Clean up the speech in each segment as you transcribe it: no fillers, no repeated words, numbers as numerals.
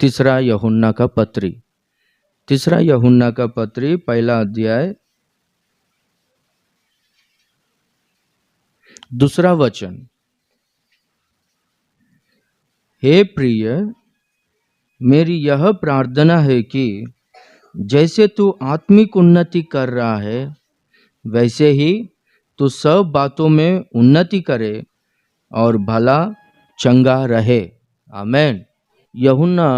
तीसरा यूहन्ना का पत्री, तीसरा यूहन्ना का पत्री, पहला अध्याय, दूसरा वचन। हे प्रिय, मेरी यह प्रार्थना है कि जैसे तू आत्मिक उन्नति कर रहा है वैसे ही तू सब बातों में उन्नति करे और भला चंगा रहे। आमेन। यूहन्ना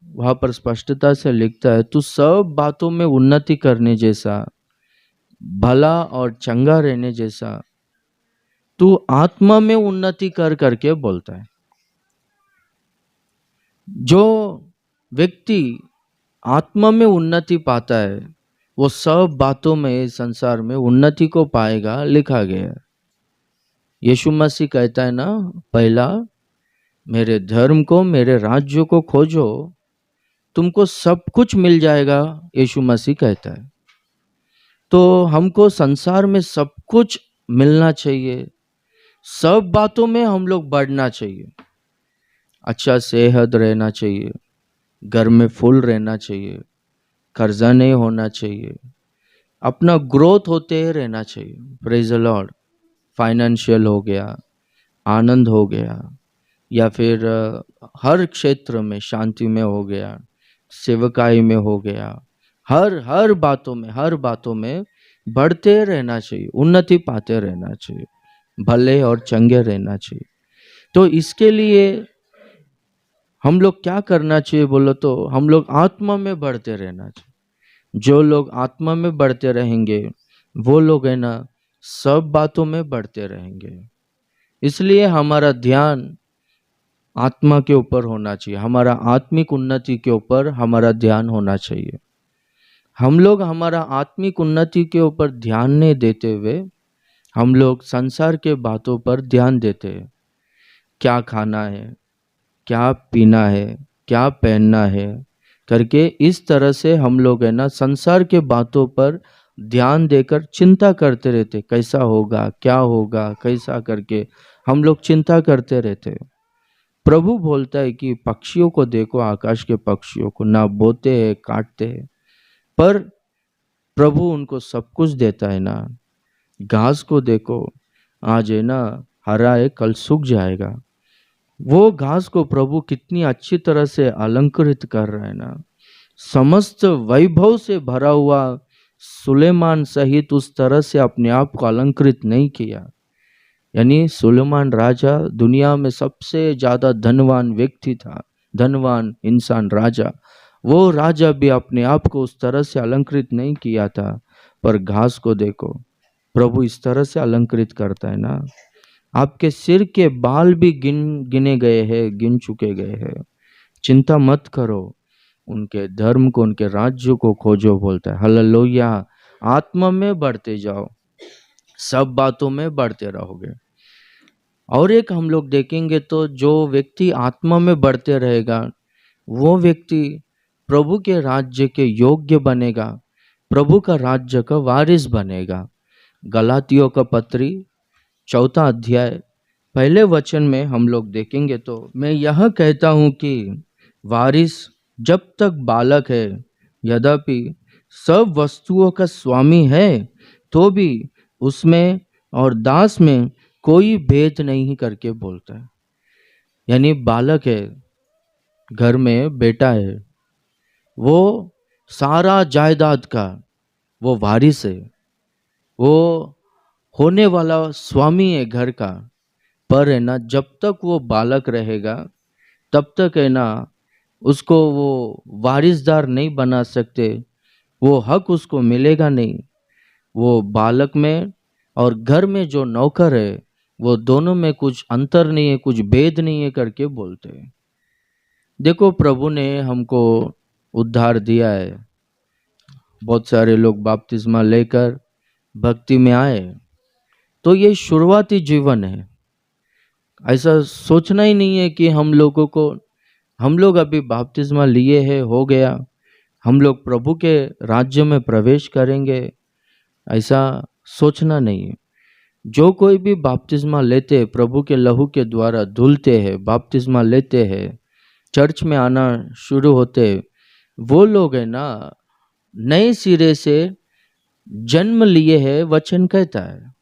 वहाँ पर स्पष्टता से लिखता है, तू सब बातों में उन्नति करने जैसा, भला और चंगा रहने जैसा, तू आत्मा में उन्नति कर करके बोलता है। जो व्यक्ति आत्मा में उन्नति पाता है वो सब बातों में संसार में उन्नति को पाएगा, लिखा गया है। यीशु मसीह कहता है ना, पहला मेरे धर्म को, मेरे राज्य को खोजो, तुमको सब कुछ मिल जाएगा, यीशु मसीह कहता है। तो हमको संसार में सब कुछ मिलना चाहिए, सब बातों में हम लोग बढ़ना चाहिए, अच्छा सेहत रहना चाहिए, घर में फुल रहना चाहिए, कर्जा नहीं होना चाहिए, अपना ग्रोथ होते रहना चाहिए। Praise the Lord. फाइनेंशियल हो गया, आनंद हो गया, या फिर हर क्षेत्र में शांति में हो गया, सेवकाई में हो गया, हर बातों में बढ़ते रहना चाहिए, उन्नति पाते रहना चाहिए, भले और चंगे रहना चाहिए। तो इसके लिए हम लोग क्या करना चाहिए बोलो तो हम लोग आत्मा में बढ़ते रहना चाहिए। जो लोग आत्मा में बढ़ते रहेंगे वो लोग है ना सब बातों में बढ़ते रहेंगे। इसलिए हमारा ध्यान आत्मा के ऊपर होना चाहिए, हमारा आत्मिक उन्नति के ऊपर हमारा ध्यान होना चाहिए। हम लोग हमारा आत्मिक उन्नति के ऊपर ध्यान नहीं देते हुए हम लोग संसार के बातों पर ध्यान देते हैं। क्या खाना है, क्या पीना है, क्या पहनना है करके इस तरह से हम लोग है ना संसार के बातों पर ध्यान देकर चिंता करते रहते, कैसा होगा, क्या होगा, कैसा करके हम लोग चिंता करते रहते। प्रभु बोलता है कि पक्षियों को देखो, आकाश के पक्षियों को, ना बोते हैं, काटते हैं, पर प्रभु उनको सब कुछ देता है ना। घास को देखो, आज है ना हरा है, कल सूख जाएगा। वो घास को प्रभु कितनी अच्छी तरह से अलंकृत कर रहा है ना। समस्त वैभव से भरा हुआ सुलेमान सहित उस तरह से अपने आप को अलंकृत नहीं किया। यानी सुलेमान राजा दुनिया में सबसे ज्यादा धनवान व्यक्ति था, धनवान इंसान, राजा। वो राजा भी अपने आप को उस तरह से अलंकृत नहीं किया था, पर घास को देखो, प्रभु इस तरह से अलंकृत करता है ना। आपके सिर के बाल भी गिने गए हैं, गिन चुके गए हैं। चिंता मत करो, उनके धर्म को, उनके राज्य को खोजो, बोलता है। हालेलुया। आत्मा में बढ़ते जाओ, सब बातों में बढ़ते रहोगे। और एक हम लोग देखेंगे तो जो व्यक्ति आत्मा में बढ़ते रहेगा वो व्यक्ति प्रभु के राज्य के योग्य बनेगा, प्रभु का राज्य का वारिस बनेगा। गलातियों का पत्री 4 अध्याय पहले वचन में हम लोग देखेंगे तो, मैं यह कहता हूँ कि वारिस जब तक बालक है, यद्यपि सब वस्तुओं का स्वामी है, तो भी उसमें और दास में कोई भेद नहीं करके बोलता है। यानी बालक है, घर में बेटा है, वो सारा जायदाद का वो वारिस है, वो होने वाला स्वामी है घर का। पर है ना जब तक वो बालक रहेगा तब तक है ना उसको वो वारिसदार नहीं बना सकते, वो हक उसको मिलेगा नहीं। वो बालक में और घर में जो नौकर है वो दोनों में कुछ अंतर नहीं है, कुछ भेद नहीं है करके बोलते हैं। देखो प्रभु ने हमको उद्धार दिया है, बहुत सारे लोग बपतिस्मा लेकर भक्ति में आए, तो ये शुरुआती जीवन है। ऐसा सोचना ही नहीं है कि हम लोग अभी बपतिस्मा लिए है, हो गया, हम लोग प्रभु के राज्य में प्रवेश करेंगे, ऐसा सोचना नहीं है। जो कोई भी बपतिस्मा लेते हैं, प्रभु के लहू के द्वारा धुलते हैं, बपतिस्मा लेते हैं, चर्च में आना शुरू होते, वो लोग है ना नए सिरे से जन्म लिए है, वचन कहता है।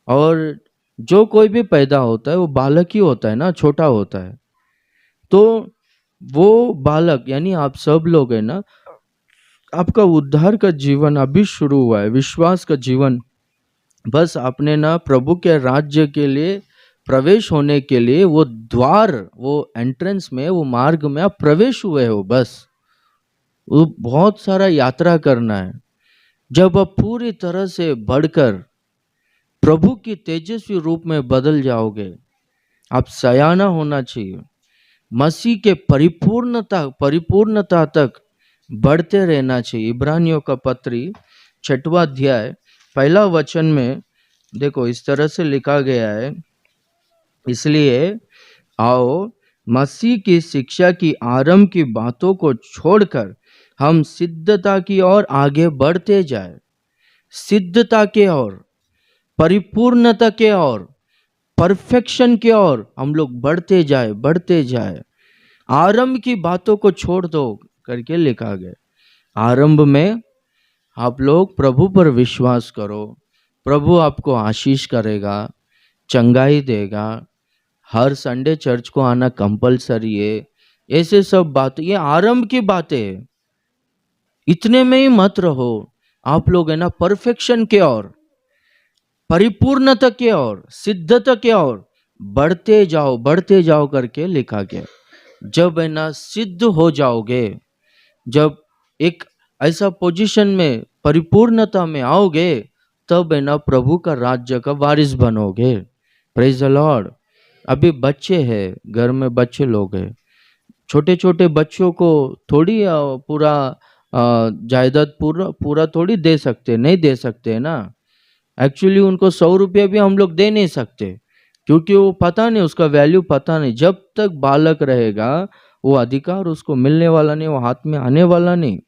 और जो कोई भी पैदा होता है वो बालक ही होता है ना, छोटा होता है। तो वो बालक यानी आप सब लोग है ना, आपका उद्धार का जीवन अभी शुरू हुआ है, विश्वास का जीवन। बस आपने ना प्रभु के राज्य के लिए प्रवेश होने के लिए वो द्वार, वो एंट्रेंस में, वो मार्ग में आप प्रवेश हुए हो। बस वो बहुत सारा यात्रा करना है। जब आप पूरी तरह से बढ़कर प्रभु की तेजस्वी रूप में बदल जाओगे, आप सयाना होना चाहिए, मसीह के परिपूर्णता तक बढ़ते रहना चाहिए। इब्रानियों का पत्री 6वां अध्याय 1 वचन में देखो इस तरह से लिखा गया है, इसलिए आओ मसीह की शिक्षा की आरंभ की बातों को छोड़कर हम सिद्धता की ओर आगे बढ़ते जाए। सिद्धता के ओर, परिपूर्णता के ओर, परफेक्शन के ओर हम लोग बढ़ते जाए। आरंभ की बातों को छोड़ दो करके लिखा गया। आरंभ में आप लोग प्रभु पर विश्वास करो, प्रभु आपको आशीष करेगा, चंगाई देगा, हर संडे चर्च को आना कंपलसरी है, ऐसे सब बात, ये आरंभ की बातें है। इतने में ही मत रहो, आप लोग है ना परफेक्शन के ओर, परिपूर्णता के ओर, सिद्धता के ओर बढ़ते जाओ करके लिखा गया। जब है ना सिद्ध हो जाओगे, जब एक ऐसा पोजीशन में परिपूर्णता में आओगे, तब है ना प्रभु का राज्य का वारिस बनोगे। Praise the Lord. अभी बच्चे हैं, घर में बच्चे लोग हैं, छोटे छोटे बच्चों को थोड़ी पूरा जायदाद पूरा थोड़ी दे सकते, नहीं दे सकते है ना। एक्चुअली उनको 100 रुपया भी हम लोग दे नहीं सकते, क्योंकि वो पता नहीं, उसका वैल्यू पता नहीं। जब तक बालक रहेगा वो अधिकार उसको मिलने वाला नहीं, वो हाथ में आने वाला नहीं।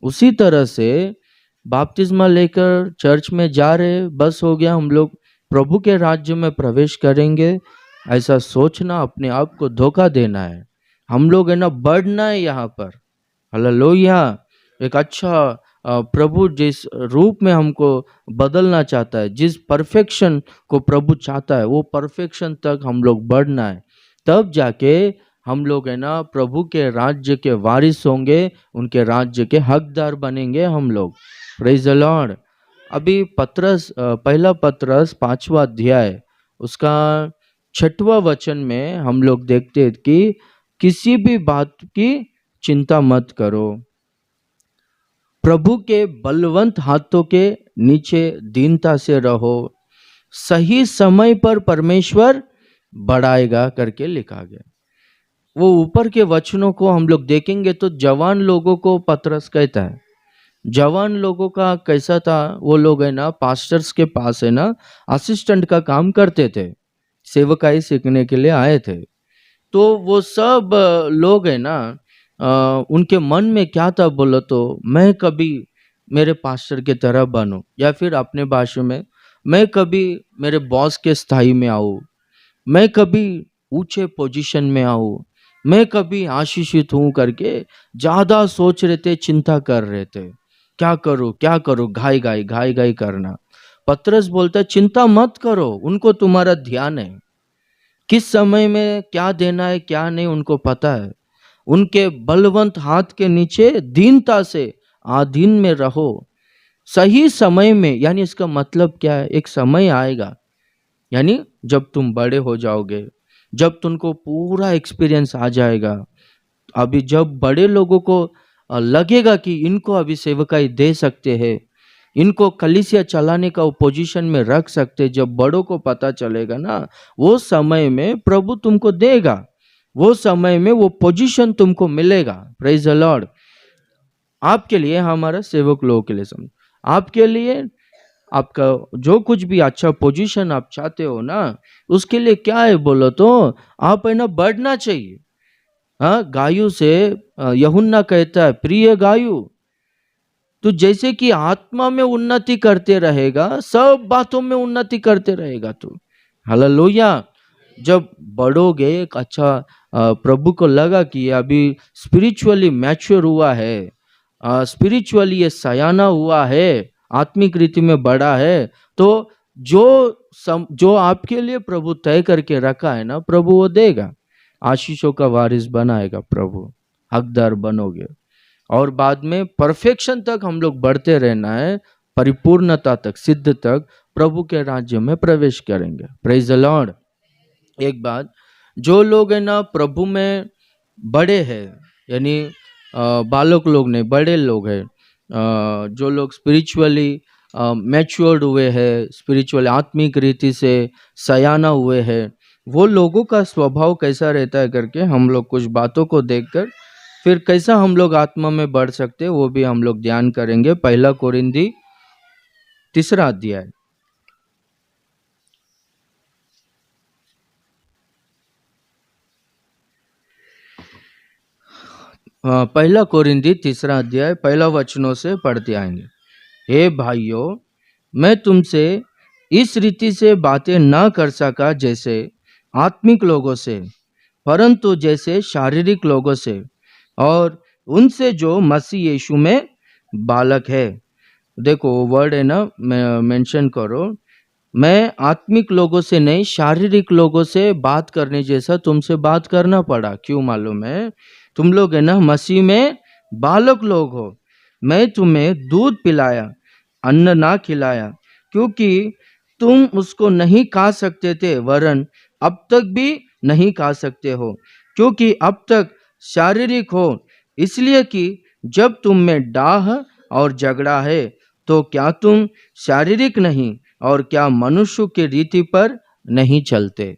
उसी तरह से बपतिस्मा लेकर चर्च में जा रहे, बस हो गया, हम लोग प्रभु के राज्य में प्रवेश करेंगे, ऐसा सोचना अपने आप को धोखा देना है। हम लोग है ना बढ़ना है यहाँ पर। हालेलुया। एक अच्छा प्रभु जिस रूप में हमको बदलना चाहता है, जिस परफेक्शन को प्रभु चाहता है, वो परफेक्शन तक हम लोग बढ़ना है। तब जाके हम लोग है ना प्रभु के राज्य के वारिस होंगे, उनके राज्य के हकदार बनेंगे हम लोग। Praise the Lord. अभी पहला पत्रस 5वां अध्याय उसका 6वां वचन में हम लोग देखते हैं कि किसी भी बात की चिंता मत करो, प्रभु के बलवंत हाथों के नीचे दीनता से रहो, सही समय पर परमेश्वर बढ़ाएगा करके लिखा गया। वो ऊपर के वचनों को हम लोग देखेंगे तो जवान लोगों को पतरस कहता है। जवान लोगों का कैसा था, वो लोग है ना पास्टर्स के पास है ना असिस्टेंट का काम करते थे, सेवकाई सीखने के लिए आए थे। तो वो सब लोग है ना उनके मन में क्या था बोलो तो, मैं कभी मेरे पास्टर के तरह बनूं, या फिर अपने भाषा में मैं कभी मेरे बॉस के स्थाई में आऊं, मैं कभी ऊंचे पोजीशन में आऊं, मैं कभी आशीषित हूं करके ज्यादा सोच रहे थे, चिंता कर रहे थे, क्या करूं, घाई करना। पतरस बोलता है चिंता मत करो, उनको तुम्हारा ध्यान है, किस समय में क्या देना है क्या नहीं उनको पता है। उनके बलवंत हाथ के नीचे दीनता से आधीन में रहो, सही समय में। यानी इसका मतलब क्या है, एक समय आएगा, यानी जब तुम बड़े हो जाओगे, जब तुमको पूरा एक्सपीरियंस आ जाएगा। अभी जब बड़े लोगों को लगेगा कि इनको अभी सेवकाई दे सकते हैं, इनको कलीसिया चलाने का पोजीशन में रख सकते, जब बड़ों को पता चलेगा ना, वो समय में प्रभु तुमको देगा, वो समय में वो पोजीशन तुमको मिलेगा। Praise the Lord. आपके लिए, हमारा सेवक लोगों के लिए समझ, आपके लिए आपका जो कुछ भी अच्छा पोजीशन आप चाहते हो ना, उसके लिए क्या है बोलो तो, आप है ना बढ़ना चाहिए। हाँ, गायु से यूहन्ना कहता है, प्रिय गायु तो जैसे कि आत्मा में उन्नति करते रहेगा, सब बातों में उन्नति करते रहेगा तू। हालेलुया। जब बढ़ोगे, एक अच्छा प्रभु को लगा कि अभी स्पिरिचुअली मैच्योर हुआ है, स्पिरिचुअली ये सयाना हुआ है, आत्मिक रीति में बड़ा है, तो जो आपके लिए प्रभु तय करके रखा है ना, प्रभु वो देगा, आशीषों का वारिस बनाएगा प्रभु, हकदार बनोगे। और बाद में परफेक्शन तक हम लोग बढ़ते रहना है, परिपूर्णता तक, सिद्ध तक प्रभु के राज्य में प्रवेश करेंगे। Praise the Lord. एक बात, जो लोग है ना प्रभु में बड़े हैं, यानी बालक लोग नहीं, बड़े लोग हैं, जो लोग स्पिरिचुअली मैच्योर्ड हुए हैं, स्पिरिचुअल आत्मिक रीति से सयाना हुए हैं, वो लोगों का स्वभाव कैसा रहता है करके हम लोग कुछ बातों को देखकर फिर कैसा हम लोग आत्मा में बढ़ सकते हैं वो भी हम लोग ध्यान करेंगे। 1 कोरिन्थी 3 अध्याय, 1 कोरिन्थी 3 अध्याय पहला वचनों से पढ़ते आएंगे। हे भाइयों, मैं तुमसे इस रीति से बातें न कर सका जैसे आत्मिक लोगों से, परंतु जैसे शारीरिक लोगों से, और उनसे जो मसीह यीशु में बालक है। देखो वर्ड है ना, मेंशन करो, मैं आत्मिक लोगों से नहीं, शारीरिक लोगों से बात करने जैसा तुमसे बात करना पड़ा। क्यों मालूम है? तुम लोग है ना मसीह में बालक लोग हो। मैं तुम्हें दूध पिलाया, अन्न ना खिलाया, क्योंकि तुम उसको नहीं खा सकते थे, वरन अब तक भी नहीं खा सकते हो, क्योंकि अब तक शारीरिक हो, इसलिए कि जब तुम में डाह और झगड़ा है तो क्या तुम शारीरिक नहीं और क्या मनुष्य की रीति पर नहीं चलते।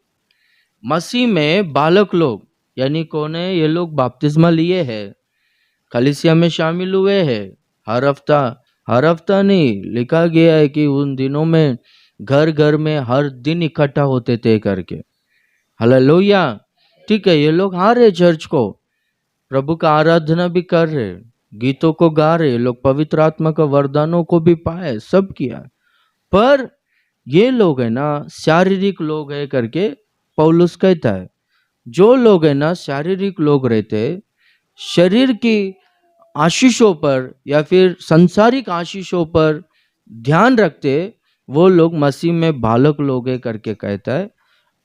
मसीह में बालक लोग यानी कौन है? ये लोग बपतिस्मा लिए हैं, कलीसिया में शामिल हुए हैं, हर हफ्ता नहीं, लिखा गया है कि उन दिनों में घर घर में हर दिन इकट्ठा होते थे करके। हालेलुया। ठीक है, ये लोग आ रहे चर्च को, प्रभु का आराधना भी कर रहे, गीतों को गा रहे, लोग पवित्र आत्मा का वरदानों को भी पाए, सब किया, पर ये लोग है ना शारीरिक लोग है करके पौलुस कहता है। जो लोग है ना शारीरिक लोग रहते, शरीर की आशीषों पर या फिर संसारिक आशीषों पर ध्यान रखते, वो लोग मसीह में बालक लोग है करके कहता है।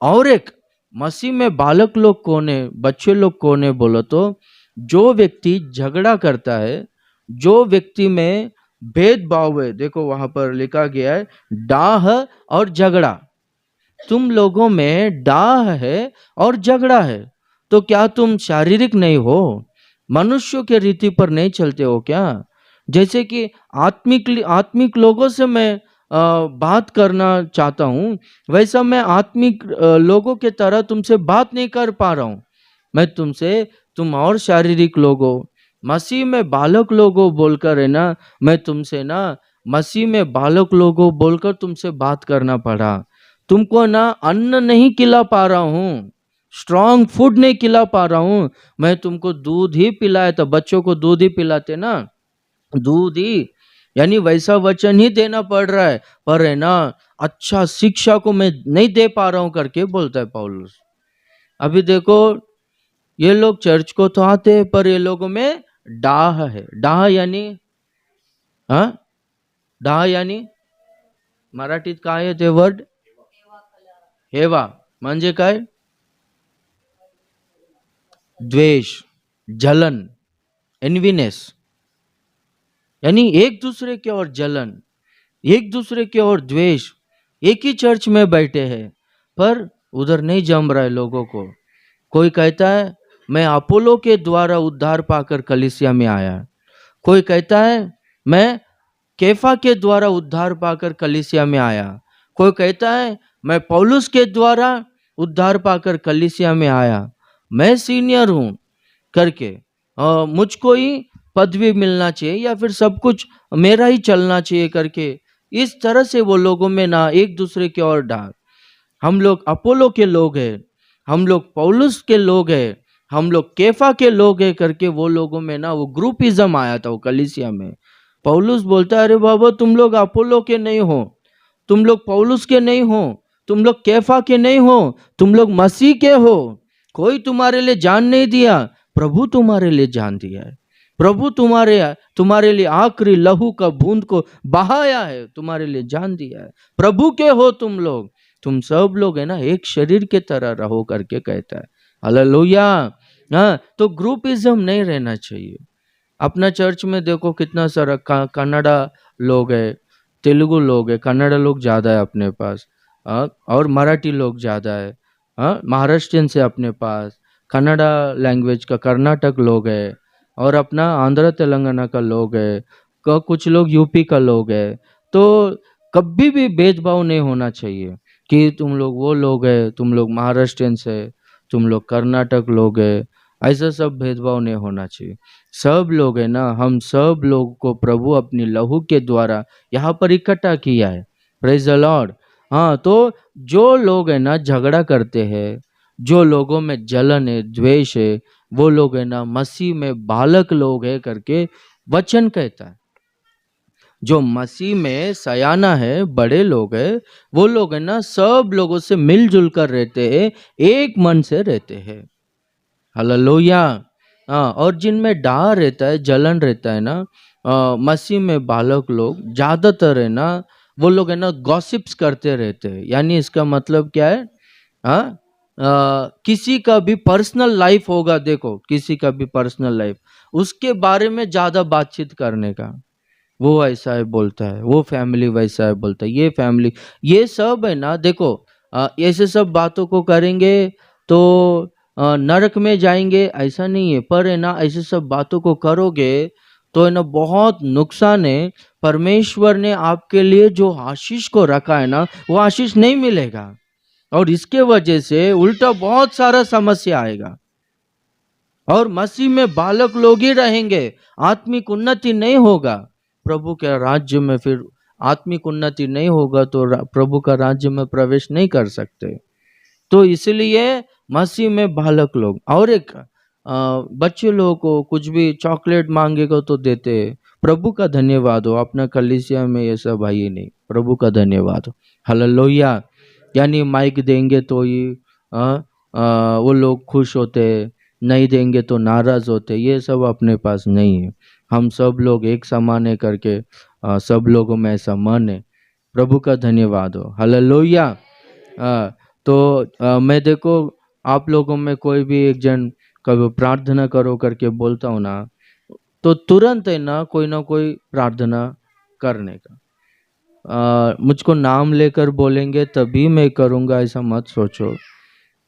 और एक मसीह में बालक लोग कौन है, बच्चे लोग कौन है बोलो तो, जो व्यक्ति झगड़ा करता है, जो व्यक्ति में भेदभाव है। देखो वहां पर लिखा गया है डाह और झगड़ा। तुम लोगों में डाह है और झगड़ा है, तो क्या तुम शारीरिक नहीं हो? मनुष्यों के रीति पर नहीं चलते हो क्या? जैसे कि आत्मिक लोगों से मैं बात करना चाहता हूँ, वैसा मैं आत्मिक लोगों के तरह तुमसे बात नहीं कर पा रहा हूँ। मैं तुम और शारीरिक लोगों, मसीह में बालक लोगों बोलकर है ना, मैं तुमसे ना मसीह में बालक लोगों बोलकर तुमसे बात करना पड़ा। तुमको ना अन्न नहीं खिला पा रहा हूँ, स्ट्रॉन्ग फूड नहीं खिला पा रहा हूँ, मैं तुमको दूध ही पिलाया था। बच्चों को दूध ही पिलाते ना, दूध ही, यानी वैसा वचन ही देना पड़ रहा है, पर है ना अच्छा शिक्षा को मैं नहीं दे पा रहा हूं करके बोलता है पौलुस। अभी देखो ये लोग चर्च को तो आते हैं, पर ये लोगों में डाह है। डाह यानी डाह यानी मराठीत काय आहे ते वर्ड? हेवा म्हणजे काय? द्वेष, जलन, एनवीनेस, यानी एक दूसरे की ओर जलन, एक दूसरे की ओर द्वेष। एक ही चर्च में बैठे हैं पर उधर नहीं जम रहा है लोगों को। कोई कहता है मैं अपोलो के द्वारा उद्धार पाकर कलीसिया में आया, कोई कहता है मैं कैफा के द्वारा उद्धार पाकर कलीसिया में आया, कोई कहता है मैं पौलुस के द्वारा उद्धार पाकर कलीसिया में आया, मैं सीनियर हूं करके, मुझको ही पदवी मिलना चाहिए या फिर सब कुछ मेरा ही चलना चाहिए करके, इस तरह से वो लोगों में ना एक दूसरे की ओर डाल। हम लोग अपोलो के लोग हैं, हम लोग पौलुस के लोग हैं, हम लोग कैफा के लोग हैं करके वो लोगों में ना वो ग्रुपिज्म आया था वो कलीसिया में। पौलुस बोलता है अरे बाबा तुम लोग अपोलो के नहीं हो, तुम लोग पौलुस के नहीं हो, तुम लोग कैफा के नहीं हो, तुम लोग मसीह के हो। कोई तुम्हारे लिए जान नहीं दिया, प्रभु तुम्हारे लिए जान दिया है। प्रभु तुम्हारे लिए आखिरी लहू का बूंद को बहाया है, तुम्हारे लिए जान दिया है। प्रभु के हो तुम लोग, तुम सब लोग है ना एक शरीर के तरह रहो करके कहता है। हालेलुया। हाँ, तो ग्रुपिज्म नहीं रहना चाहिए। अपना चर्च में देखो कितना सारा कन्नड़ा लोग है, तेलुगु लोग है, कन्नड़ा लोग ज़्यादा है अपने पास, और मराठी लोग ज़्यादा है। महाराष्ट्रियन से अपने पास कन्नड़ा लैंग्वेज का कर्नाटक लोग है, और अपना आंध्र तेलंगाना का लोग है, कुछ लोग यूपी का लोग है। तो कभी भी भेदभाव नहीं होना चाहिए कि तुम लोग वो लोग है, तुम लोग महाराष्ट्रियन से, तुम लोग कर्नाटक लोग है, ऐसा सब भेदभाव नहीं होना चाहिए। सब लोग है ना, हम सब लोग को प्रभु अपनी लहू के द्वारा यहाँ पर इकट्ठा किया है। Praise the Lord. हाँ, तो जो लोग है ना झगड़ा करते हैं, जो लोगों में जलन है, द्वेष है, वो लोग है ना मसीह में बालक लोग है करके वचन कहता है। जो मसीह में सयाना है, बड़े लोग है, वो लोग है ना सब लोगों से मिलजुल कर रहते हैं, एक मन से रहते हैं। हालेलुया। हाँ, और जिनमें डाह रहता है, जलन रहता है ना, मसीह में बालक लोग ज्यादातर है ना, वो लोग है ना गॉसिप्स करते रहते हैं। यानी इसका मतलब क्या है? हाँ, किसी का भी पर्सनल लाइफ होगा, देखो किसी का भी पर्सनल लाइफ, उसके बारे में ज्यादा बातचीत करने का, वो ऐसा है बोलता है, वो फैमिली वैसा है बोलता है, ये फैमिली, ये सब है ना। देखो ऐसे सब बातों को करेंगे तो नरक में जाएंगे ऐसा नहीं है, पर है ना ऐसे सब बातों को करोगे तो है ना बहुत नुकसान है। परमेश्वर ने आपके लिए जो आशीष को रखा है ना, वो आशीष नहीं मिलेगा, और इसके वजह से उल्टा बहुत सारा समस्या आएगा। और मसीह में बालक लोग ही रहेंगे, आत्मिक उन्नति नहीं होगा। प्रभु के राज्य में फिर आत्मिक उन्नति नहीं होगा तो प्रभु का राज्य में प्रवेश नहीं कर सकते। तो इसलिए मसीह में बालक लोग, और एक बच्चे लोगों को कुछ भी चॉकलेट मांगेगा तो देते, प्रभु का धन्यवाद हो। अपना कलीसिया में ये सब भाई नहीं, प्रभु का धन्यवाद हो। हालेलुया। यानी माइक देंगे तो ही वो लोग खुश होते, नहीं देंगे तो नाराज होते, ये सब अपने पास नहीं है। हम सब लोग एक समान है करके सब लोगों में ऐसा मन है। प्रभु का धन्यवाद हो। हालेलुया। तो मैं देखो आप लोगों में कोई भी एक जन कभी प्रार्थना करो करके बोलता हूँ ना, तो तुरंत है ना कोई प्रार्थना करने का। मुझको नाम लेकर बोलेंगे तभी मैं करूँगा, ऐसा मत सोचो।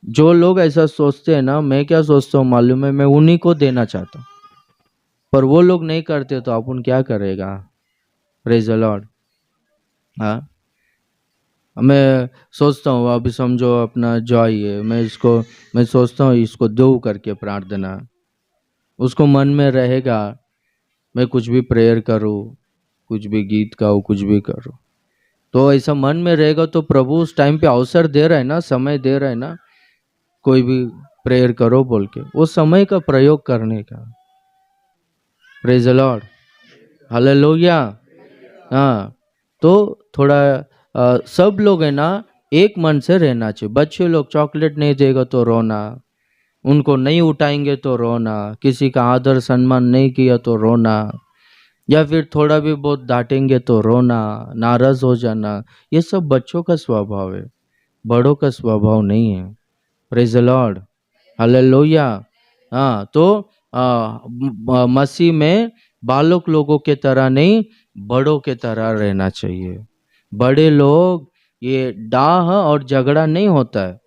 जो लोग ऐसा सोचते हैं ना, मैं क्या सोचता हूँ मालूम है, मैं उन्हीं को देना चाहता हूँ, पर वो लोग नहीं करते तो अपन क्या करेगा। Praise the Lord. हाँ, मैं सोचता हूँ अभी समझो अपना जॉय है, मैं सोचता हूँ इसको दो करके प्रार्थना, उसको मन में रहेगा मैं कुछ भी प्रेयर करूँ, कुछ भी गीत गाऊँ, कुछ भी करूँ, तो ऐसा मन में रहेगा तो प्रभु उस टाइम पे अवसर दे रहा है ना, समय दे रहा है ना, कोई भी प्रेयर करो बोल के, वो समय का प्रयोग करने का। Praise the Lord. हालेलुया। हाँ, तो थोड़ा सब लोग है ना एक मन से रहना चाहिए। बच्चे लोग चॉकलेट नहीं देगा तो रोना, उनको नहीं उठाएंगे तो रोना, किसी का आदर सम्मान नहीं किया तो रोना, या फिर थोड़ा भी बहुत डांटेंगे तो रोना, नाराज हो जाना, ये सब बच्चों का स्वभाव है, बड़ों का स्वभाव नहीं है। Praise the Lord. हालेलुया। हाँ, तो मसीह में बालक लोगों के तरह नहीं, बड़ों के तरह रहना चाहिए। बड़े लोग ये डाह और झगड़ा नहीं होता है।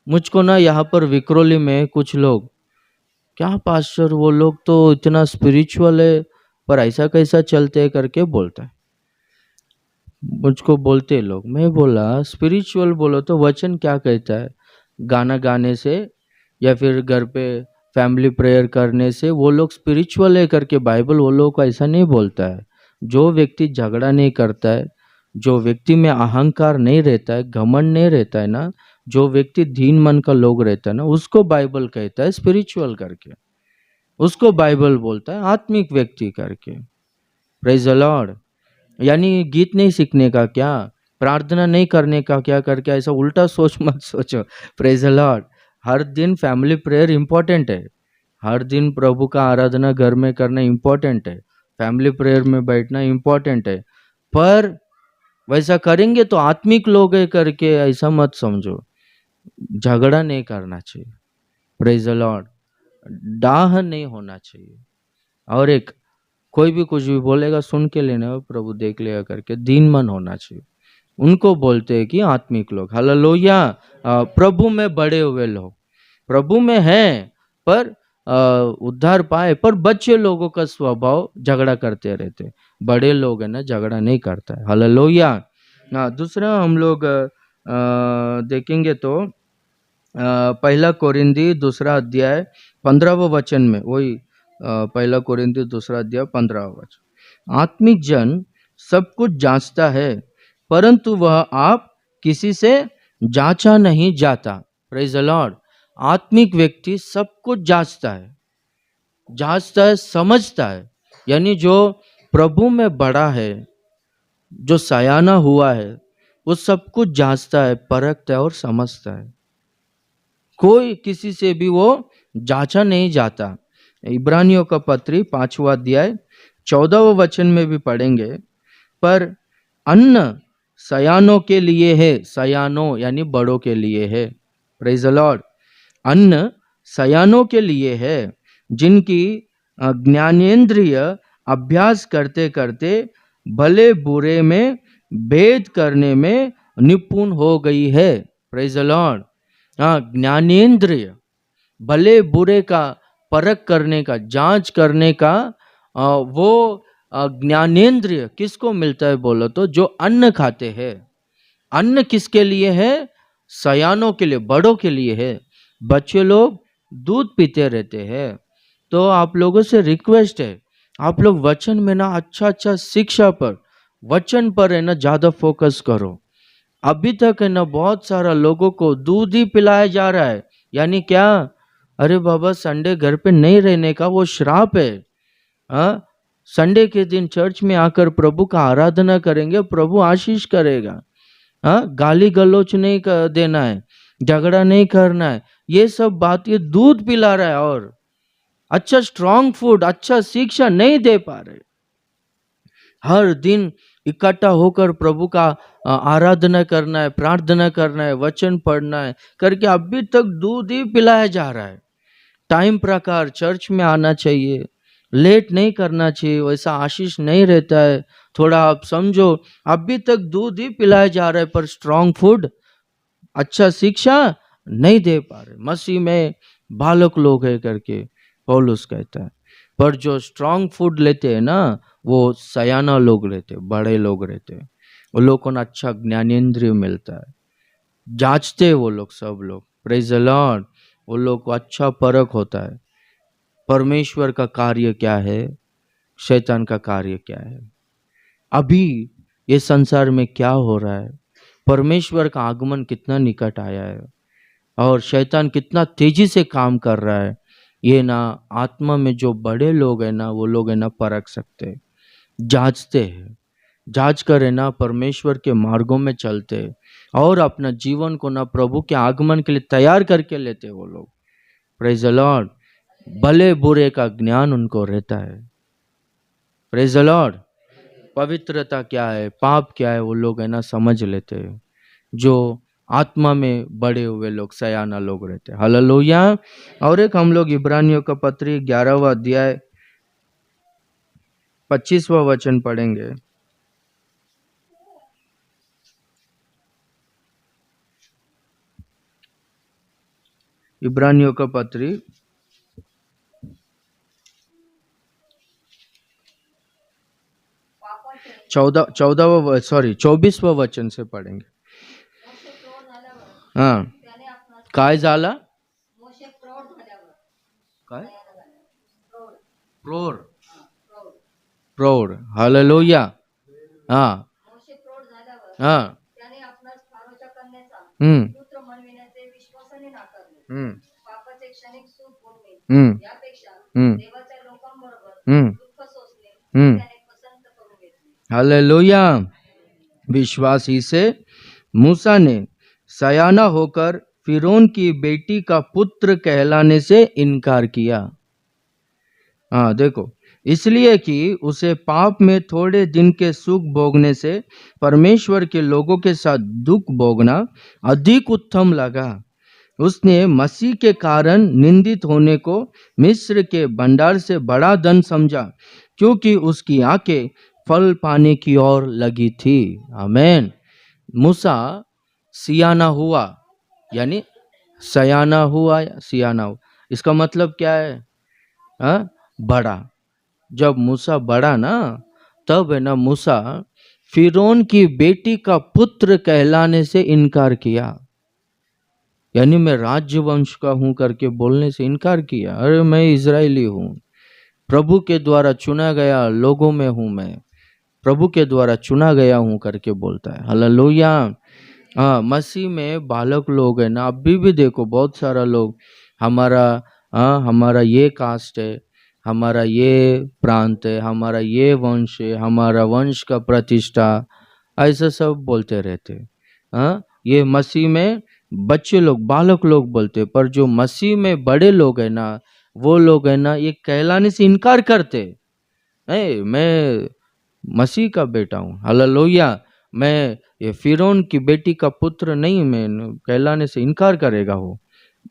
मुझको ना यहाँ पर विक्रोली में कुछ लोग, क्या पास्टर वो लोग तो इतना स्पिरिचुअल है पर ऐसा कैसा चलते है करके बोलता है, मुझको बोलते लोग। मैं बोला स्पिरिचुअल बोलो तो वचन क्या कहता है, गाना गाने से या फिर घर पे फैमिली प्रेयर करने से वो लोग स्पिरिचुअल है करके बाइबल वो लोग को ऐसा नहीं बोलता है। जो व्यक्ति झगड़ा नहीं करता है, जो व्यक्ति में अहंकार नहीं रहता है, घमंड नहीं रहता है ना, जो व्यक्ति दीन मन का लोग रहता है ना, उसको बाइबल कहता है स्पिरिचुअल करके, उसको बाइबल बोलता है आत्मिक व्यक्ति करके। Praise the Lord. यानी गीत नहीं सीखने का क्या, प्रार्थना नहीं करने का क्या करके ऐसा उल्टा सोच मत सोचो। Praise the Lord. हर दिन फैमिली प्रेयर इंपॉर्टेंट है, हर दिन प्रभु का आराधना घर में करना इंपॉर्टेंट है, फैमिली प्रेयर में बैठना इंपॉर्टेंट है, पर वैसा करेंगे तो आत्मिक लोग है करके ऐसा मत समझो। झगड़ा नहीं करना चाहिए, प्रेज द लॉर्ड। डाह नहीं होना चाहिए। और एक कोई भी कुछ भी बोलेगा सुन के लेना, प्रभु देख लेगा करके दीन मन होना चाहिए। उनको बोलते हैं कि आत्मिक लोग। हालेलुया। प्रभु में बड़े हुए लोग, प्रभु में हैं पर उद्धार पाए, पर बच्चे लोगों का स्वभाव झगड़ा करते रहते। बड़े लोग है ना झगड़ा नहीं करता है। हालेलुया। दूसरा हम लोग देखेंगे तो पहला कोरिंदी दूसरा अध्याय 15वें वचन में, वही पहला कोरिंदी दूसरा अध्याय 15वां वचन। आत्मिक जन सब कुछ जांचता है, परंतु वह आप किसी से जांचा नहीं जाता। Praise the Lord. आत्मिक व्यक्ति सब कुछ जांचता है, समझता है। यानी जो प्रभु में बड़ा है, जो सयाना हुआ है, वो सब कुछ जांचता है, परखता है और समझता है। कोई किसी से भी वो जांचा नहीं जाता। इब्रानियों का पत्री 5वां अध्याय 14वें वचन में भी पढ़ेंगे। पर अन्न सयानों के लिए है, सयानों यानी बड़ों के लिए है। Praise the Lord. अन्न सयानों के लिए है, जिनकी ज्ञानेंद्रिय अभ्यास करते करते भले बुरे में भेद करने में निपुण हो गई है। Praise the Lord. हाँ, ज्ञानेंद्रिय भले बुरे का परख करने का, जांच करने का, वो ज्ञानेंद्रिय किसको मिलता है बोलो तो जो अन्न खाते हैं। अन्न किसके लिए है? सयानों के लिए, बड़ों के लिए है। बच्चे लोग दूध पीते रहते हैं। तो आप लोगों से रिक्वेस्ट है, आप लोग वचन में ना अच्छा शिक्षा पर, वचन पर है ना ज्यादा फोकस करो। अभी तक है ना बहुत सारा लोगों को दूध ही पिलाया जा रहा है। यानी क्या? अरे बाबा, संडे घर पे नहीं रहने का वो श्राप है। हाँ, संडे के दिन चर्च में आकर प्रभु का आराधना करेंगे, प्रभु आशीष करेगा। हाँ, गाली गलौच नहीं देना है, झगड़ा नहीं करना है, ये सब बात ये दूध पिला रहा है और अच्छा स्ट्रॉन्ग फूड, अच्छा शिक्षा नहीं दे पा रहे। हर दिन इकट्ठा होकर प्रभु का आराधना करना है, प्रार्थना करना है, वचन पढ़ना है करके अभी तक दूध ही पिलाया जा रहा है। टाइम प्रकार चर्च में आना चाहिए, लेट नहीं करना चाहिए, वैसा आशीष नहीं रहता है। थोड़ा आप समझो, अभी तक दूध ही पिलाया जा रहा है पर स्ट्रॉन्ग फूड, अच्छा शिक्षा नहीं दे पा रहे। मसीह में बालक लोग है करके पौलुस कहता है। पर जो स्ट्रॉन्ग फूड लेते हैं ना, वो सयाना लोग रहते, बड़े लोग रहते, वो लोग को ना अच्छा ज्ञानेंद्रिय मिलता है। जांचते वो लोग, सब लोग। Praise the Lord. वो लोग को अच्छा परख होता है, परमेश्वर का कार्य क्या है, शैतान का कार्य क्या है, अभी ये संसार में क्या हो रहा है, परमेश्वर का आगमन कितना निकट आया है और शैतान कितना तेजी से काम कर रहा है। ये ना आत्मा में जो बड़े लोग हैं ना, वो लोग है ना परख सकते हैं, जांचते हैं, जांच कर है ना परमेश्वर के मार्गों में चलते हैं और अपना जीवन को ना प्रभु के आगमन के लिए तैयार करके लेते वो लोग। Praise the Lord. भले बुरे का ज्ञान उनको रहता है। Praise the Lord. पवित्रता क्या है, पाप क्या है, वो लोग है ना समझ लेते हैं। जो आत्मा में बड़े हुए लोग, सयाना लोग रहते हैं। हालेलुया। और एक हम लोग इब्रानियों का पत्री 11वां अध्याय 25वां वचन पढ़ेंगे। इब्रानियों का पत्री 24वां वचन से पढ़ेंगे। हाँ, काय झाला? काय? प्रौढ, प्रौढ। हालेलुया। हाँ, हाँ, हम्म, हम्म, हम्म, हम्म, हम्म, हम्म। हालेलुया। विश्वास ही से मूसा ने सयाना होकर फिरौन की बेटी का पुत्र कहलाने से इनकार किया। हाँ देखो, इसलिए कि उसे पाप में थोड़े दिन के सुख भोगने से परमेश्वर के लोगों के साथ दुख भोगना अधिक उत्तम लगा। उसने मसीह के कारण निंदित होने को मिस्र के भंडार से बड़ा धन समझा, क्योंकि उसकी आंखें फल पाने की ओर लगी थी। आमेन। मूसा सियाना हुआ, यानी सयाना हुआ या सियाना हुआ, इसका मतलब क्या है? हाँ, बड़ा। जब मूसा बड़ा ना, तब है ना मूसा फिरौन की बेटी का पुत्र कहलाने से इनकार किया, यानी मैं राजवंश का हूं करके बोलने से इनकार किया। अरे मैं इजरायली हूं, प्रभु के द्वारा चुना गया लोगों में हूं, मैं प्रभु के द्वारा चुना गया हूं करके बोलता है। हालेलुया। हाँ, मसीह में बालक लोग है ना, अभी भी देखो बहुत सारा लोग हमारा, हाँ हमारा ये कास्ट है, हमारा ये प्रांत है, हमारा ये वंश है, हमारा वंश का प्रतिष्ठा, ऐसा सब बोलते रहते। हाँ, ये मसीह में बच्चे लोग, बालक लोग बोलते, पर जो मसीह में बड़े लोग है ना, वो लोग है ना ये कहलाने से इनकार करते। मैं मसीह का बेटा हूँ, हालेलुया, मैं ये फिरौन की बेटी का पुत्र नहीं, मैं कहलाने से इनकार करेगा हो।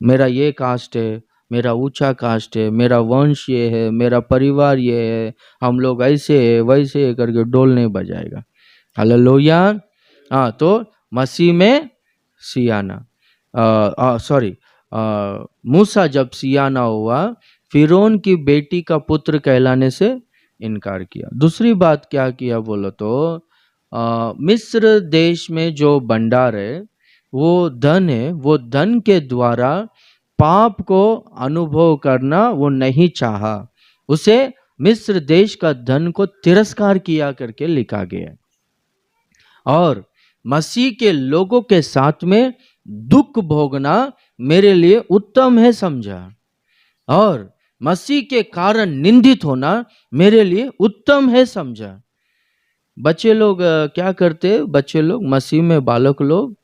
मेरा ये कास्ट है, मेरा ऊंचा कास्ट है, मेरा वंश ये है, मेरा परिवार ये है, हम लोग ऐसे है वैसे है करके डोल नहीं बजाएगा। हालेलुया। हाँ, तो मसीह में सियाना, सॉरी, मूसा जब सियाना हुआ, फिरौन की बेटी का पुत्र कहलाने से इनकार किया। दूसरी बात क्या किया बोलो तो, मिस्र देश में जो भंडार है, वो धन है, वो धन के द्वारा पाप को अनुभव करना वो नहीं चाहा। उसे मिस्र देश का धन को तिरस्कार किया करके लिखा गया है। और मसीह के लोगों के साथ में दुख भोगना मेरे लिए उत्तम है समझा, और मसीह के कारण निंदित होना मेरे लिए उत्तम है समझा। बच्चे लोग क्या करते? बच्चे लोग, मसीह में बालक लोग,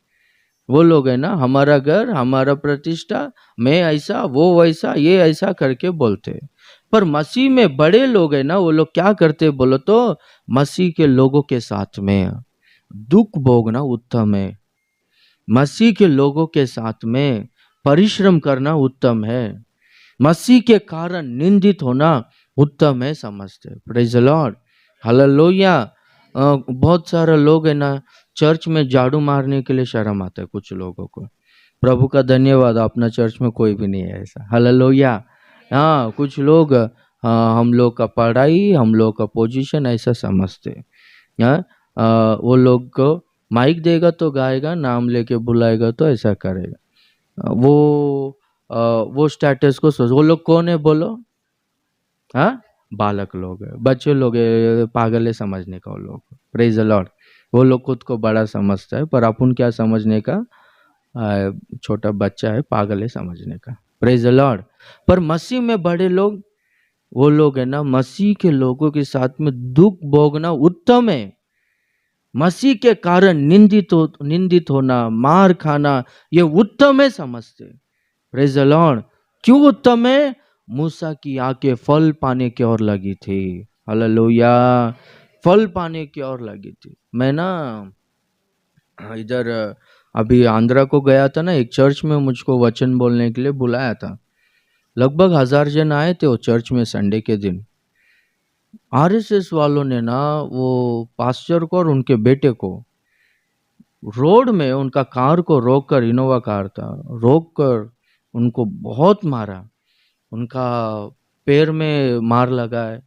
वो लोग है ना, हमारा घर, हमारा प्रतिष्ठा, मैं ऐसा, वो वैसा, ये ऐसा करके बोलते। पर मसीह में बड़े लोग है ना, वो लोग क्या करते बोलो तो, मसीह के लोगों के साथ में दुख भोगना उत्तम है, मसीह के लोगों के साथ में परिश्रम करना उत्तम है, मसीह के कारण निंदित होना उत्तम है समझते। Praise the Lord, hallelujah. बहुत सारे लोग है ना, चर्च में झाड़ू मारने के लिए शर्म आता है कुछ लोगों को। प्रभु का धन्यवाद, अपना चर्च में कोई भी नहीं है ऐसा। हालेलुया। हाँ, कुछ लोग हम लोग का पढ़ाई, हम लोग का पोजीशन ऐसा समझते। हाँ, वो लोग को माइक देगा तो गाएगा, नाम लेके बुलाएगा तो ऐसा करेगा। वो स्टेटस को सोच, वो लोग कौन है बोलो? हाँ, बालक लोग है, बच्चे लोग है, पागल है समझने का वो लोग। Praise the Lord. वो लोग खुद को बड़ा समझता है, पर अपन क्या समझने का? छोटा बच्चा है, पागल है समझने का। Praise the Lord. पर मसीह में बड़े लोग, वो लोग है ना, मसीह के लोगों के साथ में दुख भोगना उत्तम है, मसीह के कारण निंदित होना, मार खाना, ये उत्तम है समझते। Praise the Lord. क्यों उत्तम है? मूसा की आंखें फल पाने की ओर लगी थी। हालेलुया, फल पाने की ओर लगी थी। मैं ना इधर अभी आंध्रा को गया था ना, एक चर्च में मुझको वचन बोलने के लिए बुलाया था। लगभग 1000 जन आए थे वो चर्च में संडे के दिन। आरएसएस वालों ने ना वो पास्टर को और उनके बेटे को रोड में, उनका कार को रोककर, इनोवा कार था, रोककर उनको बहुत मारा। उनका पैर में मार लगा है,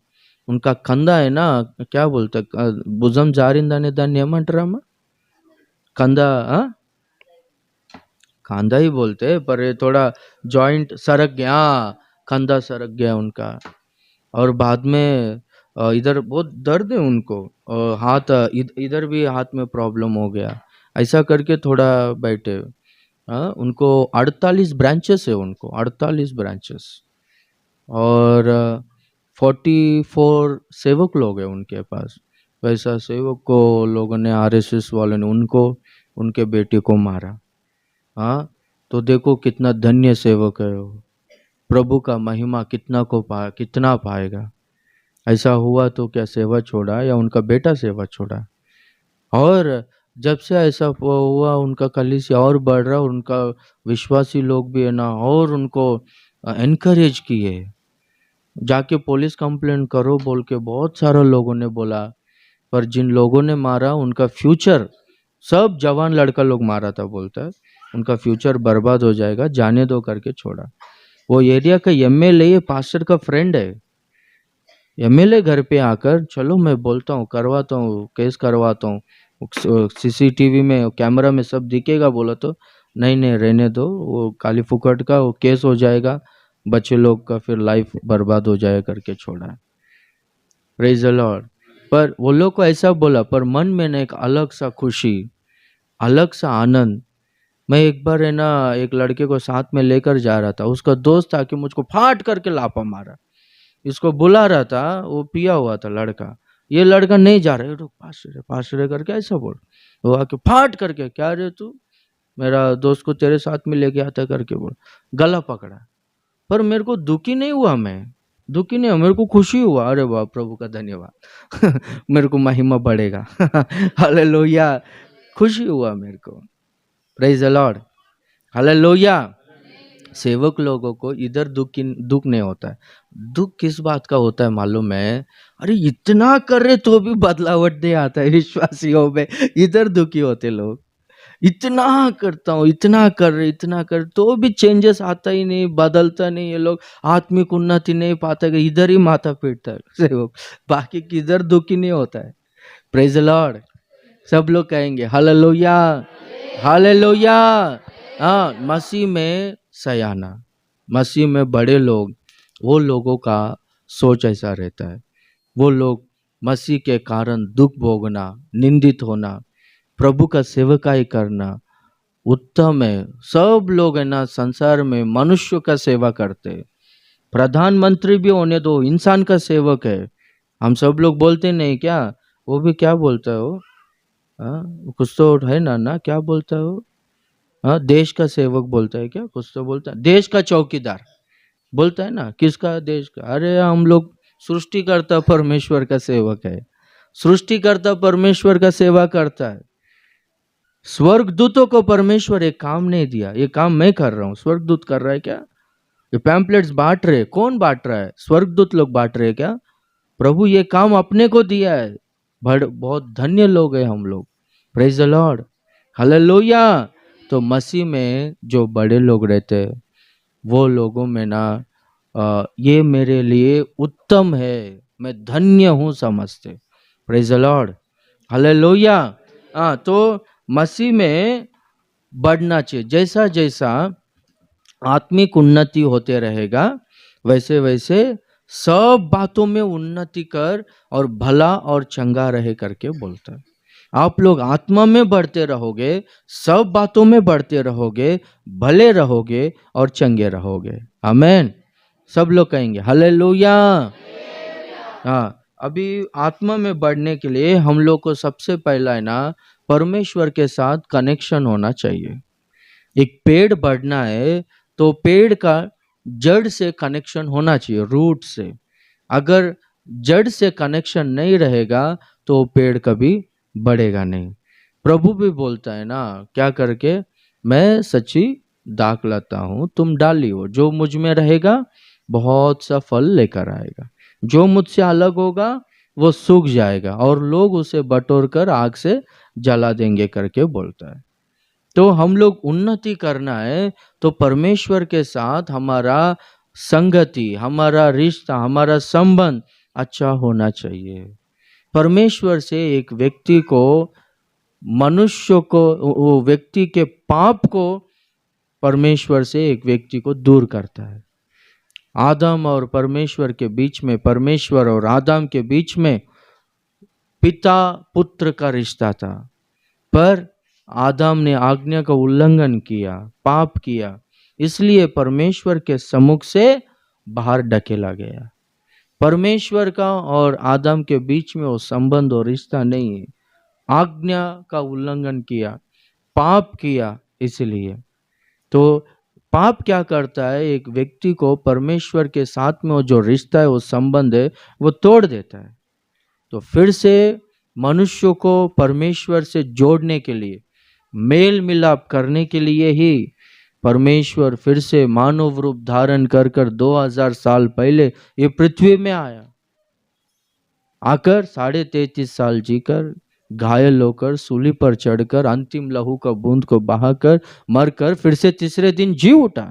उनका कंधा है ना, क्या बोलते, भुजम जारिंदाने दाన్ని ఏమంటారమ్మా? कंधा, हाँ कंधा ही बोलते हैं, पर ये थोड़ा जॉइंट सरक गया, कंधा सरक गया उनका। और बाद में इधर बहुत दर्द है उनको, और हाथ इधर भी हाथ में प्रॉब्लम हो गया, ऐसा करके थोड़ा बैठे। उनको 48 ब्रांचेस है, उनको 48 ब्रांचेस, और 44 सेवक लोग हैं उनके पास। वैसा सेवक को लोगों ने, आरएसएस वालों ने उनको, उनके बेटे को मारा। हाँ, तो देखो कितना धन्य सेवक है वो, प्रभु का महिमा कितना पाएगा। ऐसा हुआ तो क्या सेवा छोड़ा या उनका बेटा सेवा छोड़ा? और जब से ऐसा हुआ उनका कलीसिया और बढ़ रहा, और उनका विश्वासी लोग भी है ना, और उनको एनकरेज किए, जाके पुलिस कंप्लेंट करो बोल के बहुत सारे लोगों ने बोला। पर जिन लोगों ने मारा उनका फ्यूचर, सब जवान लड़का लोग मारा था, बोलता है उनका फ्यूचर बर्बाद हो जाएगा, जाने दो करके छोड़ा। वो एरिया का एमएलए, ये पास्टर का फ्रेंड है, एमएलए घर पे आकर, चलो मैं बोलता हूँ, करवाता हूँ, केस करवाता हूँ, सीसीटीवी में कैमरा में सब दिखेगा, बोला तो नहीं नहीं रहने दो, वो काली फुकट का वो केस हो जाएगा, बच्चे लोग का फिर लाइफ बर्बाद हो जाएगा करके छोड़ा। Praise the Lord. पर वो लोग को ऐसा बोला, पर मन में ना एक अलग सा खुशी, अलग सा आनंद। मैं एक बार है ना एक लड़के को साथ में लेकर जा रहा था, उसका दोस्त था कि मुझको फाट करके लापा मारा, इसको बुला रहा था, वो पिया हुआ था लड़का, ये लड़का नहीं जा रहा है, रुक पास रे करके ऐसा बोल, वो आके फाट करके, क्या रे तू मेरा दोस्त को तेरे साथ में लेके आता करके बोल, गला पकड़ा। पर मेरे को दुखी नहीं हुआ, मैं दुखी नहीं हुआ, मेरे को खुशी हुआ, अरे वाह प्रभु का धन्यवाद मेरे को महिमा बढ़ेगा हालेलुया, खुशी हुआ मेरे को। Praise the Lord, hallelujah. सेवक लोगों को इधर दुख नहीं होता है। दुख किस बात का होता है मालूम है? अरे इतना कर रहे तो भी बदलावट नहीं आता है विश्वासियों में, इधर दुखी होते लोग। इतना करता हूँ, इतना कर तो भी चेंजेस आता ही नहीं, बदलता नहीं, ये लोग आत्मिक उन्नति नहीं पाता, इधर ही माथा पीटता है सेवक, बाकी किधर दुखी नहीं होता है। प्रेज द लॉर्ड, सब लोग कहेंगे हालेलुया, हालेलुया। हाँ, मसीह में सयाना, मसीह में बड़े लोग, वो लोगों का सोच ऐसा रहता है। वो लोग मसीह के कारण दुख भोगना, निंदित होना, प्रभु का सेवकाई करना उत्तम है। सब लोग है ना संसार में मनुष्य का सेवा करते, प्रधानमंत्री भी होने दो, इंसान का सेवक है। हम सब लोग बोलते नहीं क्या? वो भी क्या बोलता है वो, कुछ तो है ना क्या बोलता है वो, देश का सेवक बोलता है क्या, कुछ तो बोलता है, देश का चौकीदार बोलता है ना, किसका? देश का। अरे हम लोग सृष्टिकर्ता परमेश्वर का सेवक है, सृष्टिकर्ता परमेश्वर का सेवा करता है। स्वर्गदूतों को परमेश्वर एक काम नहीं दिया, ये काम मैं कर रहा हूँ, स्वर्गदूत कर रहा है क्या? ये पैम्पलेट्स बांट रहे, कौन बांट रहा है? स्वर्गदूत लोग बांट रहे क्या? प्रभु ये काम अपने को दिया है, बहुत धन्य लोग हैं हम लोग। Praise the Lord, hallelujah. तो मसीह में जो बड़े लोग रहते हैं, वो लोगों में ना ये मेरे लिए उत्तम है, मैं धन्य हूँ समझते। Praise the Lord, hallelujah. तो मसीह में बढ़ना चाहिए, जैसा जैसा आत्मिक उन्नति होते रहेगा, वैसे वैसे सब बातों में उन्नति कर और भला और चंगा रहे करके बोलता है। आप लोग आत्मा में बढ़ते रहोगे, सब बातों में बढ़ते रहोगे, भले रहोगे और चंगे रहोगे। आमेन। सब लोग कहेंगे हालेलुया। हाँ, अभी आत्मा में बढ़ने के लिए हम लोग को सबसे पहला है ना परमेश्वर के साथ कनेक्शन होना चाहिए। एक पेड़ बढ़ना है तो पेड़ का जड़ से कनेक्शन होना चाहिए, रूट से। अगर जड़ से कनेक्शन नहीं रहेगा तो पेड़ कभी बढ़ेगा नहीं। प्रभु भी बोलता है ना, क्या करके, मैं सच्ची दाख लाता हूँ, तुम डालियो, जो मुझ में रहेगा बहुत सा फल लेकर आएगा, जो मुझसे अलग होगा वो सूख जाएगा और लोग उसे बटोर कर आग से जला देंगे करके बोलता है। तो हम लोग उन्नति करना है तो परमेश्वर के साथ हमारा संगति, हमारा रिश्ता, हमारा संबंध अच्छा होना चाहिए। परमेश्वर से एक व्यक्ति को, मनुष्य को, वो व्यक्ति के पाप को परमेश्वर से एक व्यक्ति को दूर करता है। आदम और परमेश्वर के बीच में, परमेश्वर और आदम के बीच में पिता पुत्र का रिश्ता था, पर आदम ने आज्ञा का उल्लंघन किया, पाप किया, इसलिए परमेश्वर के सम्मुख से बाहर ढकेला गया। परमेश्वर का और आदम के बीच में वो संबंध और रिश्ता नहीं है। आज्ञा का उल्लंघन किया, पाप किया, इसलिए तो पाप क्या करता है, एक व्यक्ति को परमेश्वर के साथ में वो जो रिश्ता है, वो संबंध है, वो तोड़ देता है। तो फिर से मनुष्य को परमेश्वर से जोड़ने के लिए, मेल मिलाप करने के लिए ही परमेश्वर फिर से मानव रूप धारण कर 2000 साल पहले ये पृथ्वी में आया। आकर 33.5 साल जीकर, घायल होकर, सूली पर चढ़कर, अंतिम लहू का बूंद को बहाकर, मरकर फिर से तीसरे दिन जी उठा।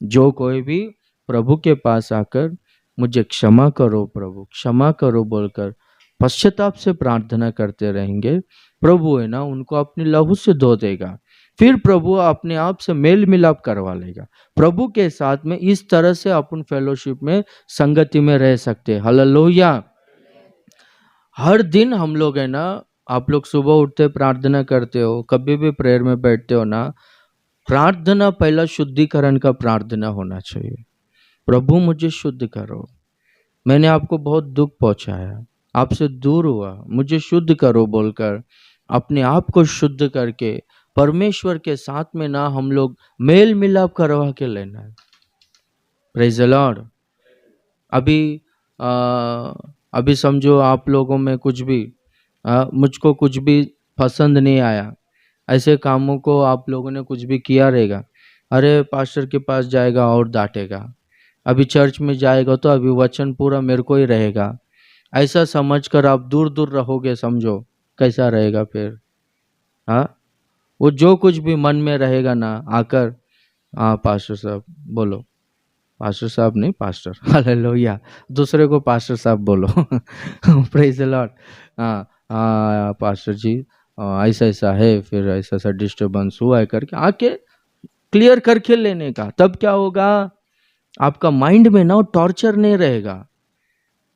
जो कोई भी प्रभु के पास आकर मुझे क्षमा करो प्रभु, क्षमा करो बोलकर पश्चाताप से प्रार्थना करते रहेंगे, प्रभु है ना उनको अपनी लहू से धो देगा। फिर प्रभु अपने आप से मेल मिलाप करवा लेगा। प्रभु के साथ में इस तरह से अपन फेलोशिप में, संगति में रह सकते हैं। हालेलुया। हर दिन हम लोग है ना, आप लोग सुबह उठते प्रार्थना करते हो, कभी भी प्रेयर में बैठते हो ना, प्रार्थना पहला शुद्धिकरण का प्रार्थना होना चाहिए। प्रभु मुझे शुद्ध करो, मैंने आपको बहुत दुख पहुंचाया, आपसे दूर हुआ, मुझे शुद्ध करो बोलकर अपने आप को शुद्ध करके परमेश्वर के साथ में ना हम लोग मेल मिलाप करवा के लेना है। Praise the Lord. अभी समझो आप लोगों में कुछ भी मुझको कुछ भी पसंद नहीं आया, ऐसे कामों को आप लोगों ने कुछ भी किया रहेगा, अरे पास्टर के पास जाएगा और डांटेगा, अभी चर्च में जाएगा तो अभी वचन पूरा मेरे को ही रहेगा, ऐसा समझकर आप दूर दूर रहोगे। समझो कैसा रहेगा फिर। हाँ, वो जो कुछ भी मन में रहेगा ना, आकर हाँ पास्टर साहब बोलो, पास्टर साहब नहीं पास्टर, हालेलुया, दूसरे को पास्टर साहब बोलो। Praise the Lord. हाँ हाँ पास्टर जी ऐसा ऐसा है, फिर ऐसा ऐसा डिस्टर्बेंस हुआ है करके आके क्लियर करके लेने का। तब क्या होगा, आपका माइंड में ना टॉर्चर नहीं रहेगा,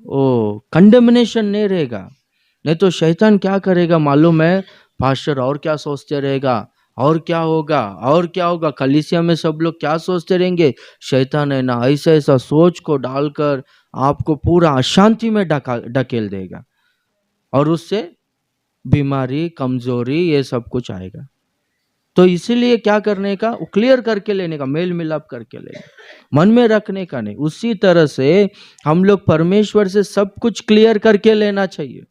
ओ कंडेमनेशन नहीं रहेगा। नहीं तो शैतान क्या करेगा मालूम है, पास्टर और क्या सोचते रहेगा, और क्या होगा, और क्या होगा, कलीसिया में सब लोग क्या सोचते रहेंगे। शैतान है ना ऐसा ऐसा सोच को डालकर आपको पूरा अशांति में ढकेल देगा, और उससे बीमारी, कमजोरी, ये सब कुछ आएगा। तो इसीलिए क्या करने का, क्लियर करके लेने का, मेल मिलाप करके लेने, मन में रखने का नहीं। उसी तरह से हम लोग परमेश्वर से सब कुछ क्लियर करके लेना चाहिए,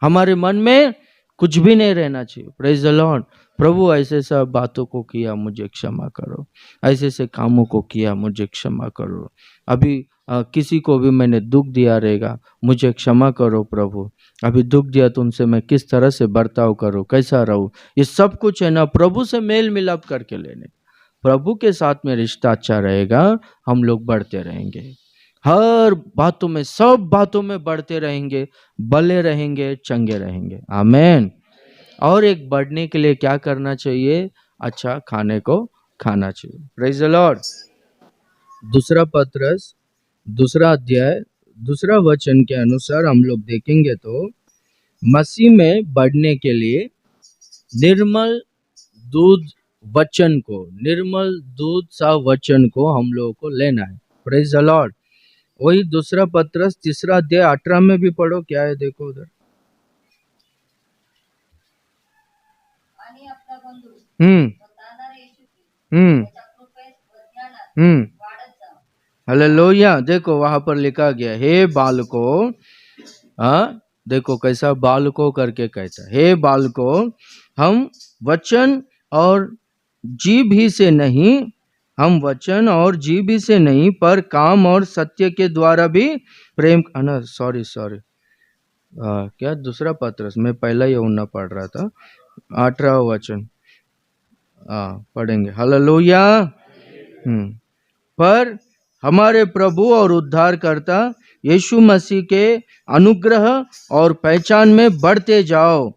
हमारे मन में कुछ भी नहीं रहना चाहिए। Praise the Lord. प्रभु ऐसे सब बातों को किया, मुझे क्षमा करो, ऐसे ऐसे कामों को किया, मुझे क्षमा करो, अभी किसी को भी मैंने दुख दिया रहेगा, मुझे क्षमा करो प्रभु, अभी दुख दिया तुमसे, मैं किस तरह से बर्ताव करूं, कैसा रहूं, ये सब कुछ है ना प्रभु से मेल मिलाप करके लेने। प्रभु के साथ में रिश्ता अच्छा रहेगा, हम लोग बढ़ते रहेंगे, हर बातों में, सब बातों में बढ़ते रहेंगे, बले रहेंगे, चंगे रहेंगे। आमेन। और एक बढ़ने के लिए क्या करना चाहिए, अच्छा खाने को खाना चाहिए। Praise the Lord. दूसरा पत्रस, दूसरा अध्याय, दूसरा वचन के अनुसार हम लोग देखेंगे तो मसीह में बढ़ने के लिए निर्मल दूध वचन को, निर्मल दूध सा वचन को हम लोगों को लेना है। Praise the Lord. वही दूसरा पत्रस तीसरा अध्याय 18 में भी पढ़ो, क्या है देखो उधर। हालेलुया। देखो वहां पर लिखा गया, हे बालकों, देखो कैसा बालकों करके कहता है, हे बालकों, हम वचन और जीभ ही से नहीं, हम वचन और जीभ ही से नहीं, पर काम और सत्य के द्वारा भी प्रेम, सॉरी क्या दूसरा पत्रस, मैं पहला ही उन्ना पढ़ रहा था, 18वां वचन पढ़ेंगे। हालेलुया। पर हमारे प्रभु और उद्धारकर्ता यीशु मसीह के अनुग्रह और पहचान में बढ़ते जाओ,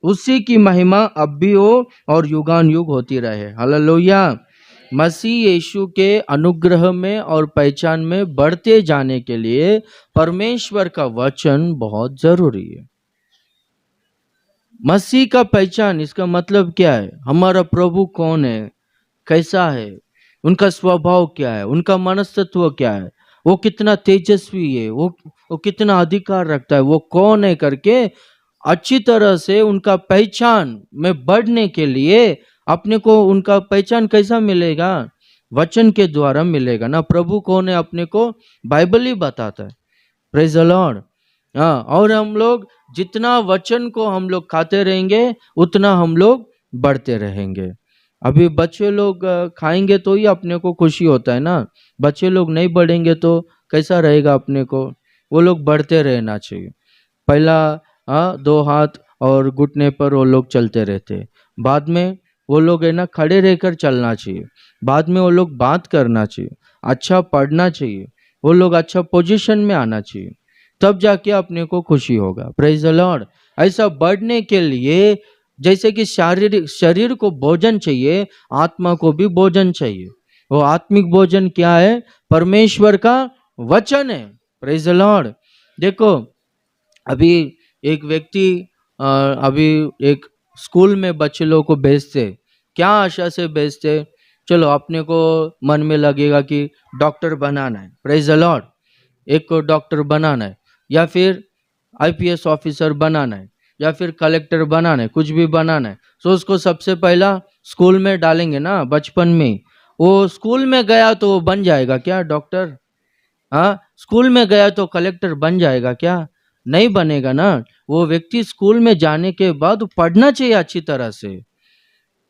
उसी की महिमा अब भी हो और युगान युग होती रहे। हालेलुया। मसीह यीशु के अनुग्रह में और पहचान में बढ़ते जाने के लिए परमेश्वर का वचन बहुत जरूरी है। मसीह का पहचान, इसका मतलब क्या है, हमारा प्रभु कौन है, कैसा है, उनका स्वभाव क्या है, उनका मनस्तत्व क्या है, वो कितना तेजस्वी है, वो कितना अधिकार रखता है, वो कौन है करके अच्छी तरह से उनका पहचान में बढ़ने के लिए अपने को उनका पहचान कैसा मिलेगा? वचन के द्वारा मिलेगा ना। प्रभु कौन है अपने को बाइबल ही बताता है। Praise the Lord. हाँ, और हम लोग जितना वचन को हम लोग खाते रहेंगे उतना हम लोग बढ़ते रहेंगे। अभी बच्चे लोग खाएंगे तो ही अपने को खुशी होता है ना। बच्चे लोग नहीं बढ़ेंगे तो कैसा रहेगा अपने को? वो लोग बढ़ते रहना चाहिए। पहला दो हाथ और घुटने पर वो लोग चलते रहते, बाद में वो लोग है ना खड़े रहकर चलना चाहिए, बाद में वो लोग बात करना चाहिए, अच्छा पढ़ना चाहिए, वो लोग अच्छा पोजीशन में आना चाहिए, तब जाके अपने को खुशी होगा। Praise the Lord. ऐसा बढ़ने के लिए जैसे कि शारीरिक शरीर को भोजन चाहिए, आत्मा को भी भोजन चाहिए। वो आत्मिक भोजन क्या है? परमेश्वर का वचन है। Praise the Lord. देखो, अभी एक व्यक्ति अभी एक स्कूल में बच्चे लोगों को भेजते, क्या आशा से भेजते? चलो अपने को मन में लगेगा कि डॉक्टर बनाना है। Praise the Lord. एक को डॉक्टर बनाना है, या फिर आईपीएस ऑफिसर बनाना है, या फिर कलेक्टर बनाना है, कुछ भी बनाना है। तो उसको सबसे पहला स्कूल में डालेंगे ना, बचपन में ही। वो स्कूल में गया तो वो बन जाएगा क्या डॉक्टर? हाँ, स्कूल में गया तो कलेक्टर बन जाएगा क्या? नहीं बनेगा ना। वो व्यक्ति स्कूल में जाने के बाद पढ़ना चाहिए अच्छी तरह से,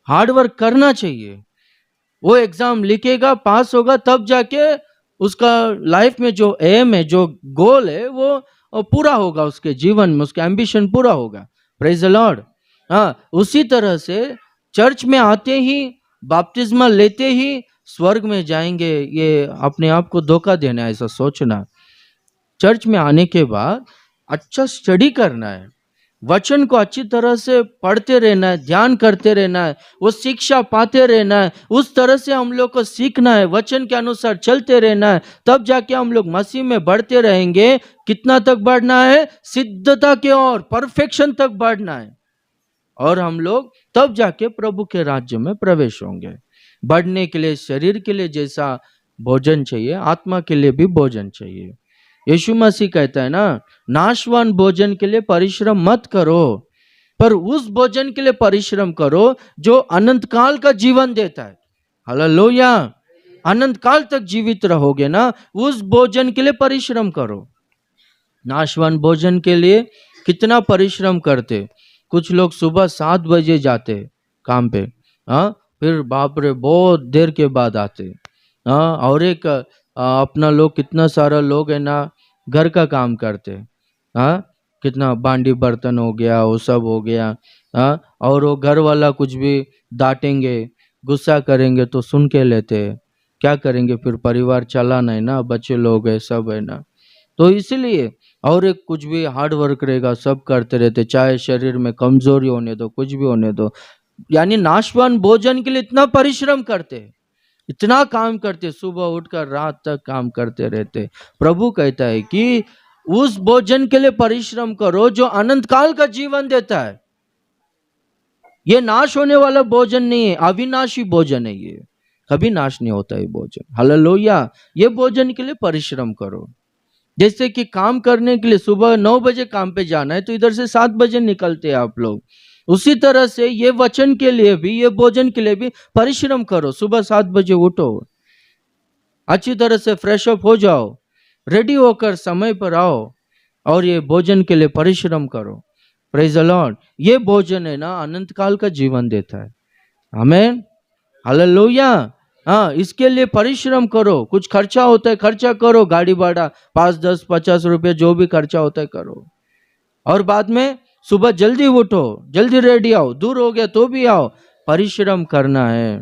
हार्ड वर्क करना चाहिए। वो एग्जाम लिखेगा, पास होगा, तब जाके उसका लाइफ में जो एम है, जो गोल है, वो पूरा होगा उसके जीवन में, उसका एम्बिशन पूरा होगा। Praise the Lord. हाँ, उसी तरह से चर्च में आते ही, बपतिस्मा लेते ही स्वर्ग में जाएंगे, ये अपने आप को धोखा देना है, ऐसा सोचना। चर्च में आने के बाद अच्छा स्टडी करना है, वचन को अच्छी तरह से पढ़ते रहना है, ध्यान करते रहना है, वो शिक्षा पाते रहना है, उस तरह से हम लोग को सीखना है, वचन के अनुसार चलते रहना है, तब जाके हम लोग मसीह में बढ़ते रहेंगे। कितना तक बढ़ना है? सिद्धता के ओर, परफेक्शन तक बढ़ना है, और हम लोग तब जाके प्रभु के राज्य में प्रवेश होंगे। बढ़ने के लिए शरीर के लिए जैसा भोजन चाहिए, आत्मा के लिए भी भोजन चाहिए। यीशु मसीह कहता है ना, नाशवान भोजन के लिए परिश्रम मत करो, पर उस भोजन के लिए परिश्रम करो जो अनंत काल का जीवन देता है। हालेलुया। अनंत काल तक जीवित रहोगे ना, उस भोजन के लिए परिश्रम करो। नाशवान भोजन के लिए कितना परिश्रम करते। कुछ लोग सुबह 7 बजे जाते काम पे, हाँ, फिर बाप रे बहुत देर के बाद आते। हाँ, और एक अपना लोग, कितना सारा लोग है ना घर का काम करते। हाँ, कितना बांडी बर्तन हो गया, वो सब हो गया। हाँ, और वो घर वाला कुछ भी डांटेंगे, गुस्सा करेंगे तो सुन के लेते। क्या करेंगे फिर? परिवार चलाना है ना, बच्चे लोग है, सब है ना। तो इसलिए, और एक कुछ भी हार्ड वर्क रहेगा, सब करते रहते, चाहे शरीर में कमजोरी होने दो, कुछ भी होने दो। यानी नाशवान भोजन के लिए इतना परिश्रम करते, इतना काम करते, सुबह उठकर रात तक काम करते रहते। प्रभु कहता है कि उस भोजन के लिए परिश्रम करो जो अनंत काल का जीवन देता है। ये नाश होने वाला भोजन नहीं है, अविनाशी भोजन है। ये कभी नाश नहीं होता है भोजन। हालेलुया। ये भोजन के लिए परिश्रम करो। जैसे कि काम करने के लिए सुबह 9 बजे काम पे जाना है, तो इधर से 7 बजे निकलते हैं आप लोग। उसी तरह से ये वचन के लिए भी, ये भोजन के लिए भी परिश्रम करो। सुबह 7 बजे उठो, अच्छी तरह से फ्रेश अप हो जाओ, रेडी होकर समय पर आओ, और ये भोजन के लिए परिश्रम करो। Praise the Lord. ये भोजन है ना अनंत काल का जीवन देता है। आमीन। हालेलुया। हाँ, इसके लिए परिश्रम करो। कुछ खर्चा होता है, खर्चा करो, गाड़ी भाड़ा 5, 10, 50 रुपये जो भी खर्चा होता है करो। और बाद में सुबह जल्दी उठो, जल्दी रेडी आओ, दूर हो गया तो भी आओ, परिश्रम करना है।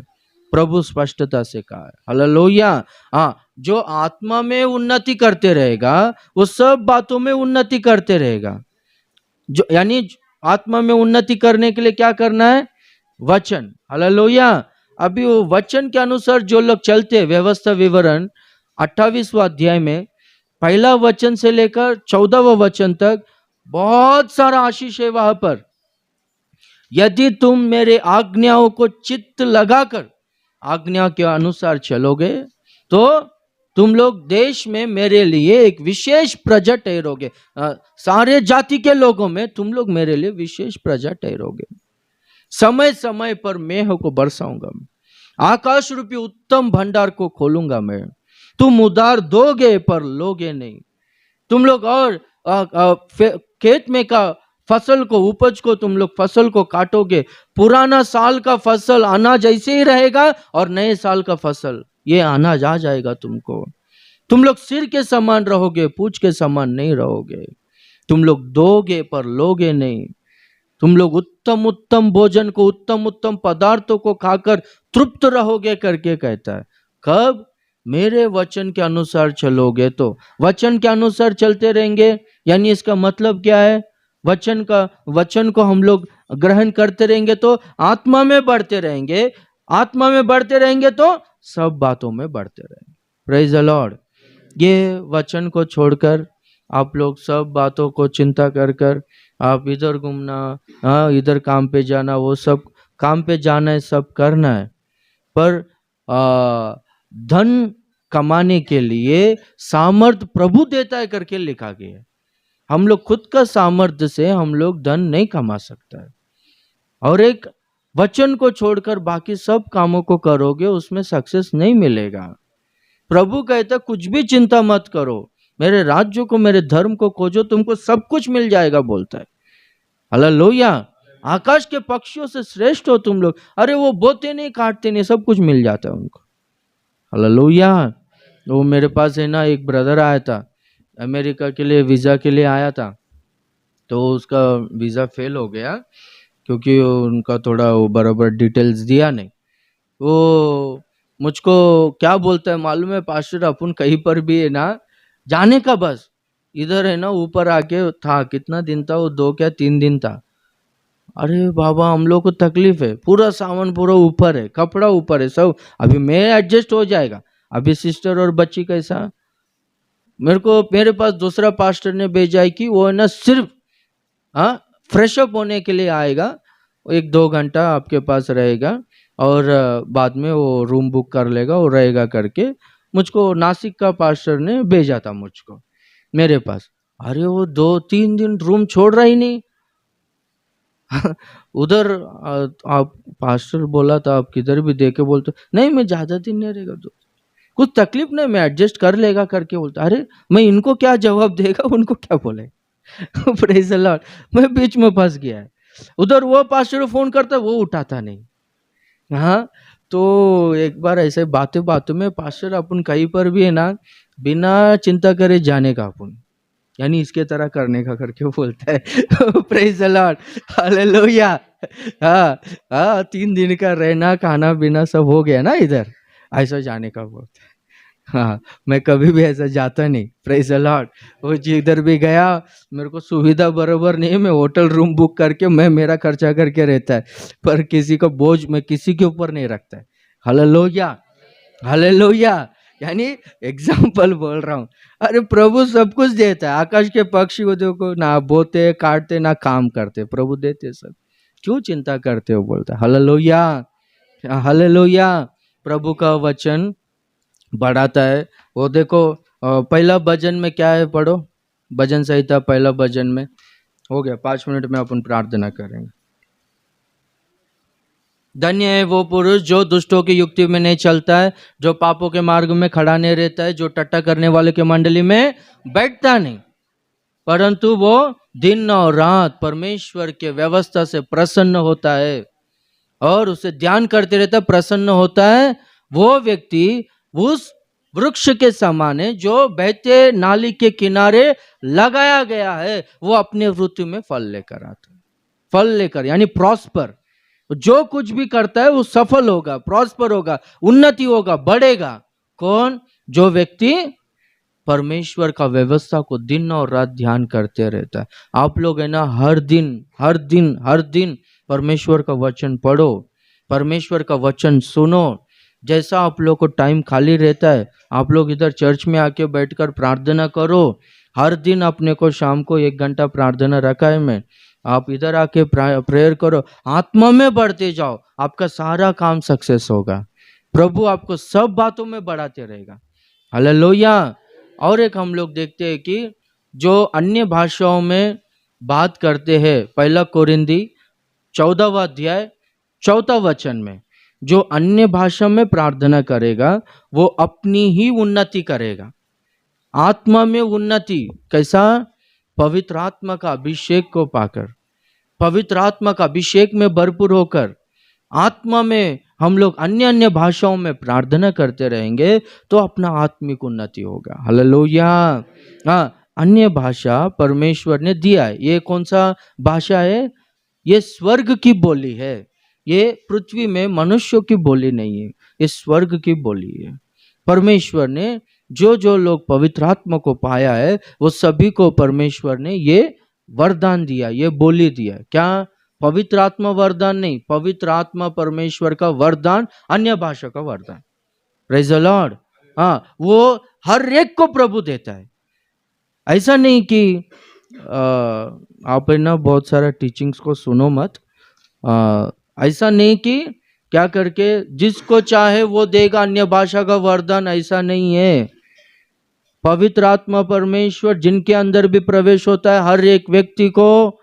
प्रभु स्पष्टता से कहा है। हालेलुया। हाँ, जो आत्मा में उन्नति करते रहेगा वो सब बातों में उन्नति करते रहेगा। जो यानी आत्मा में उन्नति करने के लिए क्या करना है? वचन। हालेलुया। अभी वो वचन के अनुसार जो लोग चलते, व्यवस्था विवरण 28वां अध्याय में पहला वचन से लेकर 14वां वचन तक बहुत सारा आशीष है वहां पर। यदि तुम मेरे आज्ञाओं को चित्त लगाकर आज्ञा के अनुसार चलोगे तो तुम लोग देश में मेरे लिए एक विशेष प्रजा ठहरोगे। सारे जाति के लोगों में तुम लोग मेरे लिए विशेष प्रजा ठहरोगे। समय समय पर मेह को बरसाऊंगा मैं, आकाश रूपी उत्तम भंडार को खोलूंगा मैं। तुम उधार दोगे पर लोगे नहीं। तुम लोग और खेत में का फसल को, उपज को, तुम लोग फसल को काटोगे। पुराना साल का फसल अनाज ऐसे ही रहेगा और नए साल का फसल ये अनाज आ जाएगा तुमको। तुम लोग सिर के समान रहोगे, पूंछ के समान नहीं रहोगे। तुम लोग दोगे पर लोगे नहीं। तुम लोग उत्तम उत्तम भोजन को, उत्तम उत्तम पदार्थों को खाकर तृप्त रहोगे करके कहता है। कब? मेरे वचन के अनुसार चलोगे तो। वचन के अनुसार चलते रहेंगे यानी इसका मतलब क्या है? वचन को हम लोग ग्रहण करते रहेंगे तो आत्मा में बढ़ते रहेंगे। आत्मा में बढ़ते रहेंगे तो सब बातों में बढ़ते रहेंगे। Praise the Lord. ये वचन को छोड़कर आप लोग सब बातों को चिंता कर आप इधर घूमना, इधर काम पे जाना, वो सब काम पे जाना है, सब करना है, पर धन कमाने के लिए सामर्थ्य प्रभु देता है करके लिखा गया है। हम लोग खुद का सामर्थ्य से हम लोग धन नहीं कमा सकता है। और एक वचन को छोड़कर बाकी सब कामों को करोगे उसमें सक्सेस नहीं मिलेगा। प्रभु कहता कुछ भी चिंता मत करो, मेरे राज्य को, मेरे धर्म को खोजो, तुमको सब कुछ मिल जाएगा बोलता है। हालेलुया। आकाश के पक्षियों से श्रेष्ठ हो तुम लोग। अरे वो बोते नहीं, काटते नहीं, सब कुछ मिल जाता है उनको। हालेलुया। वो मेरे पास है ना, एक ब्रदर आया था, अमेरिका के लिए वीज़ा के लिए आया था, तो उसका वीज़ा फेल हो गया क्योंकि उनका थोड़ा वो बराबर डिटेल्स दिया नहीं। वो मुझको क्या बोलता है मालूम है? पास्टर अपन कहीं पर भी है ना जाने का, बस इधर है ना ऊपर आके था। कितना दिन था वो? 2 क्या 3 दिन था। अरे बाबा हम लोग को तकलीफ है, पूरा सामान पूरा ऊपर है, कपड़ा ऊपर है, सब अभी मैं एडजस्ट हो जाएगा। अभी सिस्टर और बच्ची कैसा, मेरे पास दूसरा पास्टर ने भेजा है कि वो है ना सिर्फ फ्रेश अप होने के लिए आएगा, 1-2 घंटा आपके पास रहेगा और बाद में वो रूम बुक कर लेगा और रहेगा करके मुझको नासिक का पास्टर ने भेजा था मुझको मेरे पास। अरे वो 2-3 दिन रूम छोड़ रहा ही नहीं। उधर आप पास्टर बोला था आप किधर भी देखे, बोलते नहीं मैं ज्यादा दिन नहीं रहेगा, तो कुछ तकलीफ नहीं, मैं एडजस्ट कर लेगा करके बोलता। अरे मैं इनको क्या जवाब देगा, उनको क्या बोले? Praise the Lord. मैं बीच में फंस गया है। उधर वो पास्टर फोन करता, वो उठाता नहीं। हाँ, तो एक बार ऐसे बातें में पास्टर अपन कहीं पर भी है ना बिना चिंता करे जाने का, अपन यानी इसके तरह करने का करके बोलता है। Praise the Lord. हालेलुया। हाँ 3 दिन का रहना खाना पीना सब हो गया ना, इधर ऐसा जाने का बोलता है। हाँ, मैं कभी भी ऐसा जाता नहीं। Praise the Lord. वो जिधर भी गया मेरे को सुविधा बराबर नहीं है, मैं होटल रूम बुक करके मैं मेरा खर्चा करके रहता है, पर किसी का बोझ मैं किसी के ऊपर नहीं रखता है। हालेलुया। हालेलुया। यानी एग्जाम्पल बोल रहा हूँ। अरे प्रभु सब कुछ देता है। आकाश के पक्षी को देखो, ना बोते काटते ना काम करते, प्रभु देते सब, क्यों चिंता करते हो बोलता। हालेलुया। हालेलुया। प्रभु का वचन बढ़ाता है। वो देखो पहला भजन में क्या है, पढ़ो भजन संहिता पहला भजन में। हो गया 5 मिनट में अपन प्रार्थना करेंगे। धन्य है वो पुरुष जो दुष्टों की युक्ति में नहीं चलता है, जो पापों के मार्ग में खड़ा नहीं रहता है, जो टट्टा करने वाले के मंडली में बैठता नहीं, परंतु वो दिन और रात परमेश्वर के व्यवस्था से प्रसन्न होता है और उसे ध्यान करते रहता है, प्रसन्न होता है। वो व्यक्ति उस वृक्ष के समान है जो बहते नाली के किनारे लगाया गया है, वो अपने ऋतु में फल लेकर आता है। फल लेकर यानी प्रॉस्पर, जो कुछ भी करता है वो सफल होगा, प्रॉस्पर होगा, उन्नति होगा, बढ़ेगा। कौन? जो व्यक्ति परमेश्वर का व्यवस्था को दिन और रात ध्यान करते रहता है। आप लोग है ना हर दिन परमेश्वर का वचन पढ़ो, परमेश्वर का वचन सुनो। जैसा आप लोग को टाइम खाली रहता है, आप लोग इधर चर्च में आके बैठकर प्रार्थना करो। हर दिन अपने को शाम को 1 घंटा प्रार्थना रखा है मैं, आप इधर आके प्रेयर करो, आत्मा में बढ़ते जाओ, आपका सारा काम सक्सेस होगा। प्रभु आपको सब बातों में बढ़ाते रहेगा। हालेलुया। और एक हम लोग देखते हैं कि जो अन्य भाषाओं में बात करते हैं, 1 कोरिन्दी 14वां अध्याय 4 वचन में, जो अन्य भाषा में प्रार्थना करेगा वो अपनी ही उन्नति करेगा। आत्मा में उन्नति कैसा? पवित्र आत्मा का अभिषेक को पाकर, पवित्र आत्मा का अभिषेक में भरपूर होकर आत्मा में हम लोग अन्य अन्य भाषाओं में प्रार्थना करते रहेंगे तो अपना आत्मिक उन्नति होगा। हालेलुया। हाँ, अन्य भाषा परमेश्वर ने दिया है। ये कौन सा भाषा है? ये स्वर्ग की बोली है। ये पृथ्वी में मनुष्यों की बोली नहीं है, ये स्वर्ग की बोली है। परमेश्वर ने जो जो लोग पवित्र आत्मा को पाया है वो सभी को परमेश्वर ने ये वरदान दिया, ये बोली दिया। क्या? पवित्र आत्मा वरदान नहीं, पवित्र आत्मा परमेश्वर का वरदान, अन्य भाषा का वरदान। Praise the Lord. हाँ, वो हर एक को प्रभु देता है। ऐसा नहीं कि आप है ना बहुत सारा टीचिंग्स को सुनो मत। ऐसा नहीं कि क्या करके जिसको चाहे वो देगा अन्य भाषा का वरदान, ऐसा नहीं है। पवित्र आत्मा परमेश्वर जिनके अंदर भी प्रवेश होता है, हर एक व्यक्ति को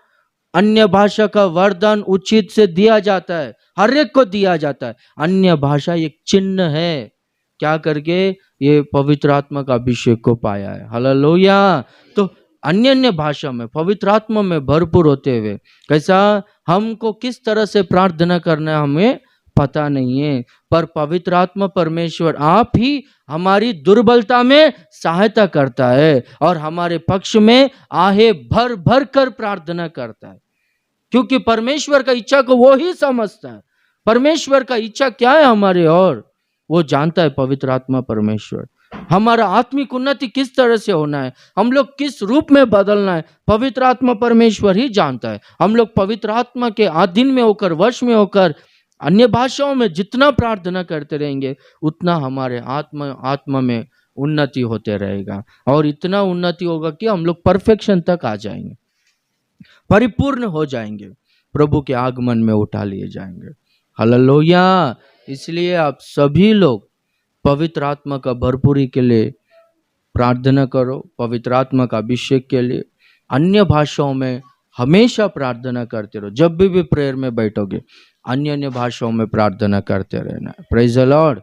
अन्य भाषा का वरदान उचित से दिया जाता है, हर एक को दिया जाता है। अन्य भाषा एक चिन्ह है, क्या करके ये पवित्र आत्मा का अभिषेक को पाया है। हालेलुया। तो अन्य अन्य भाषा में पवित्र आत्मा में भरपूर होते हुए कैसा हमको किस तरह से प्रार्थना करना है हमें पता नहीं है, पर पवित्र आत्मा परमेश्वर आप ही हमारी दुर्बलता में सहायता करता है और हमारे पक्ष में आहे भर भर कर प्रार्थना करता है, क्योंकि परमेश्वर का इच्छा को वो ही समझता है। परमेश्वर का इच्छा क्या है हमारे और वो जानता है पवित्र आत्मा परमेश्वर। हमारा आत्मिक उन्नति किस तरह से होना है, हम लोग किस रूप में बदलना है, पवित्र आत्मा परमेश्वर ही जानता है। हम लोग पवित्र आत्मा के अधीन में होकर, वश में होकर अन्य भाषाओं में जितना प्रार्थना करते रहेंगे उतना हमारे आत्मा में उन्नति होते रहेगा, और इतना उन्नति होगा कि हम लोग परफेक्शन तक आ जाएंगे, परिपूर्ण हो जाएंगे, प्रभु के आगमन में उठा लिए जाएंगे। हालेलुया। इसलिए आप सभी लोग पवित्र आत्मा का भरपूरी के लिए प्रार्थना करो, पवित्र आत्मा का अभिषेक के लिए अन्य भाषाओं में हमेशा प्रार्थना करते रहो। जब भी प्रेयर में बैठोगे अन्य अन्य भाषाओं में प्रार्थना करते रहना। Praise the Lord.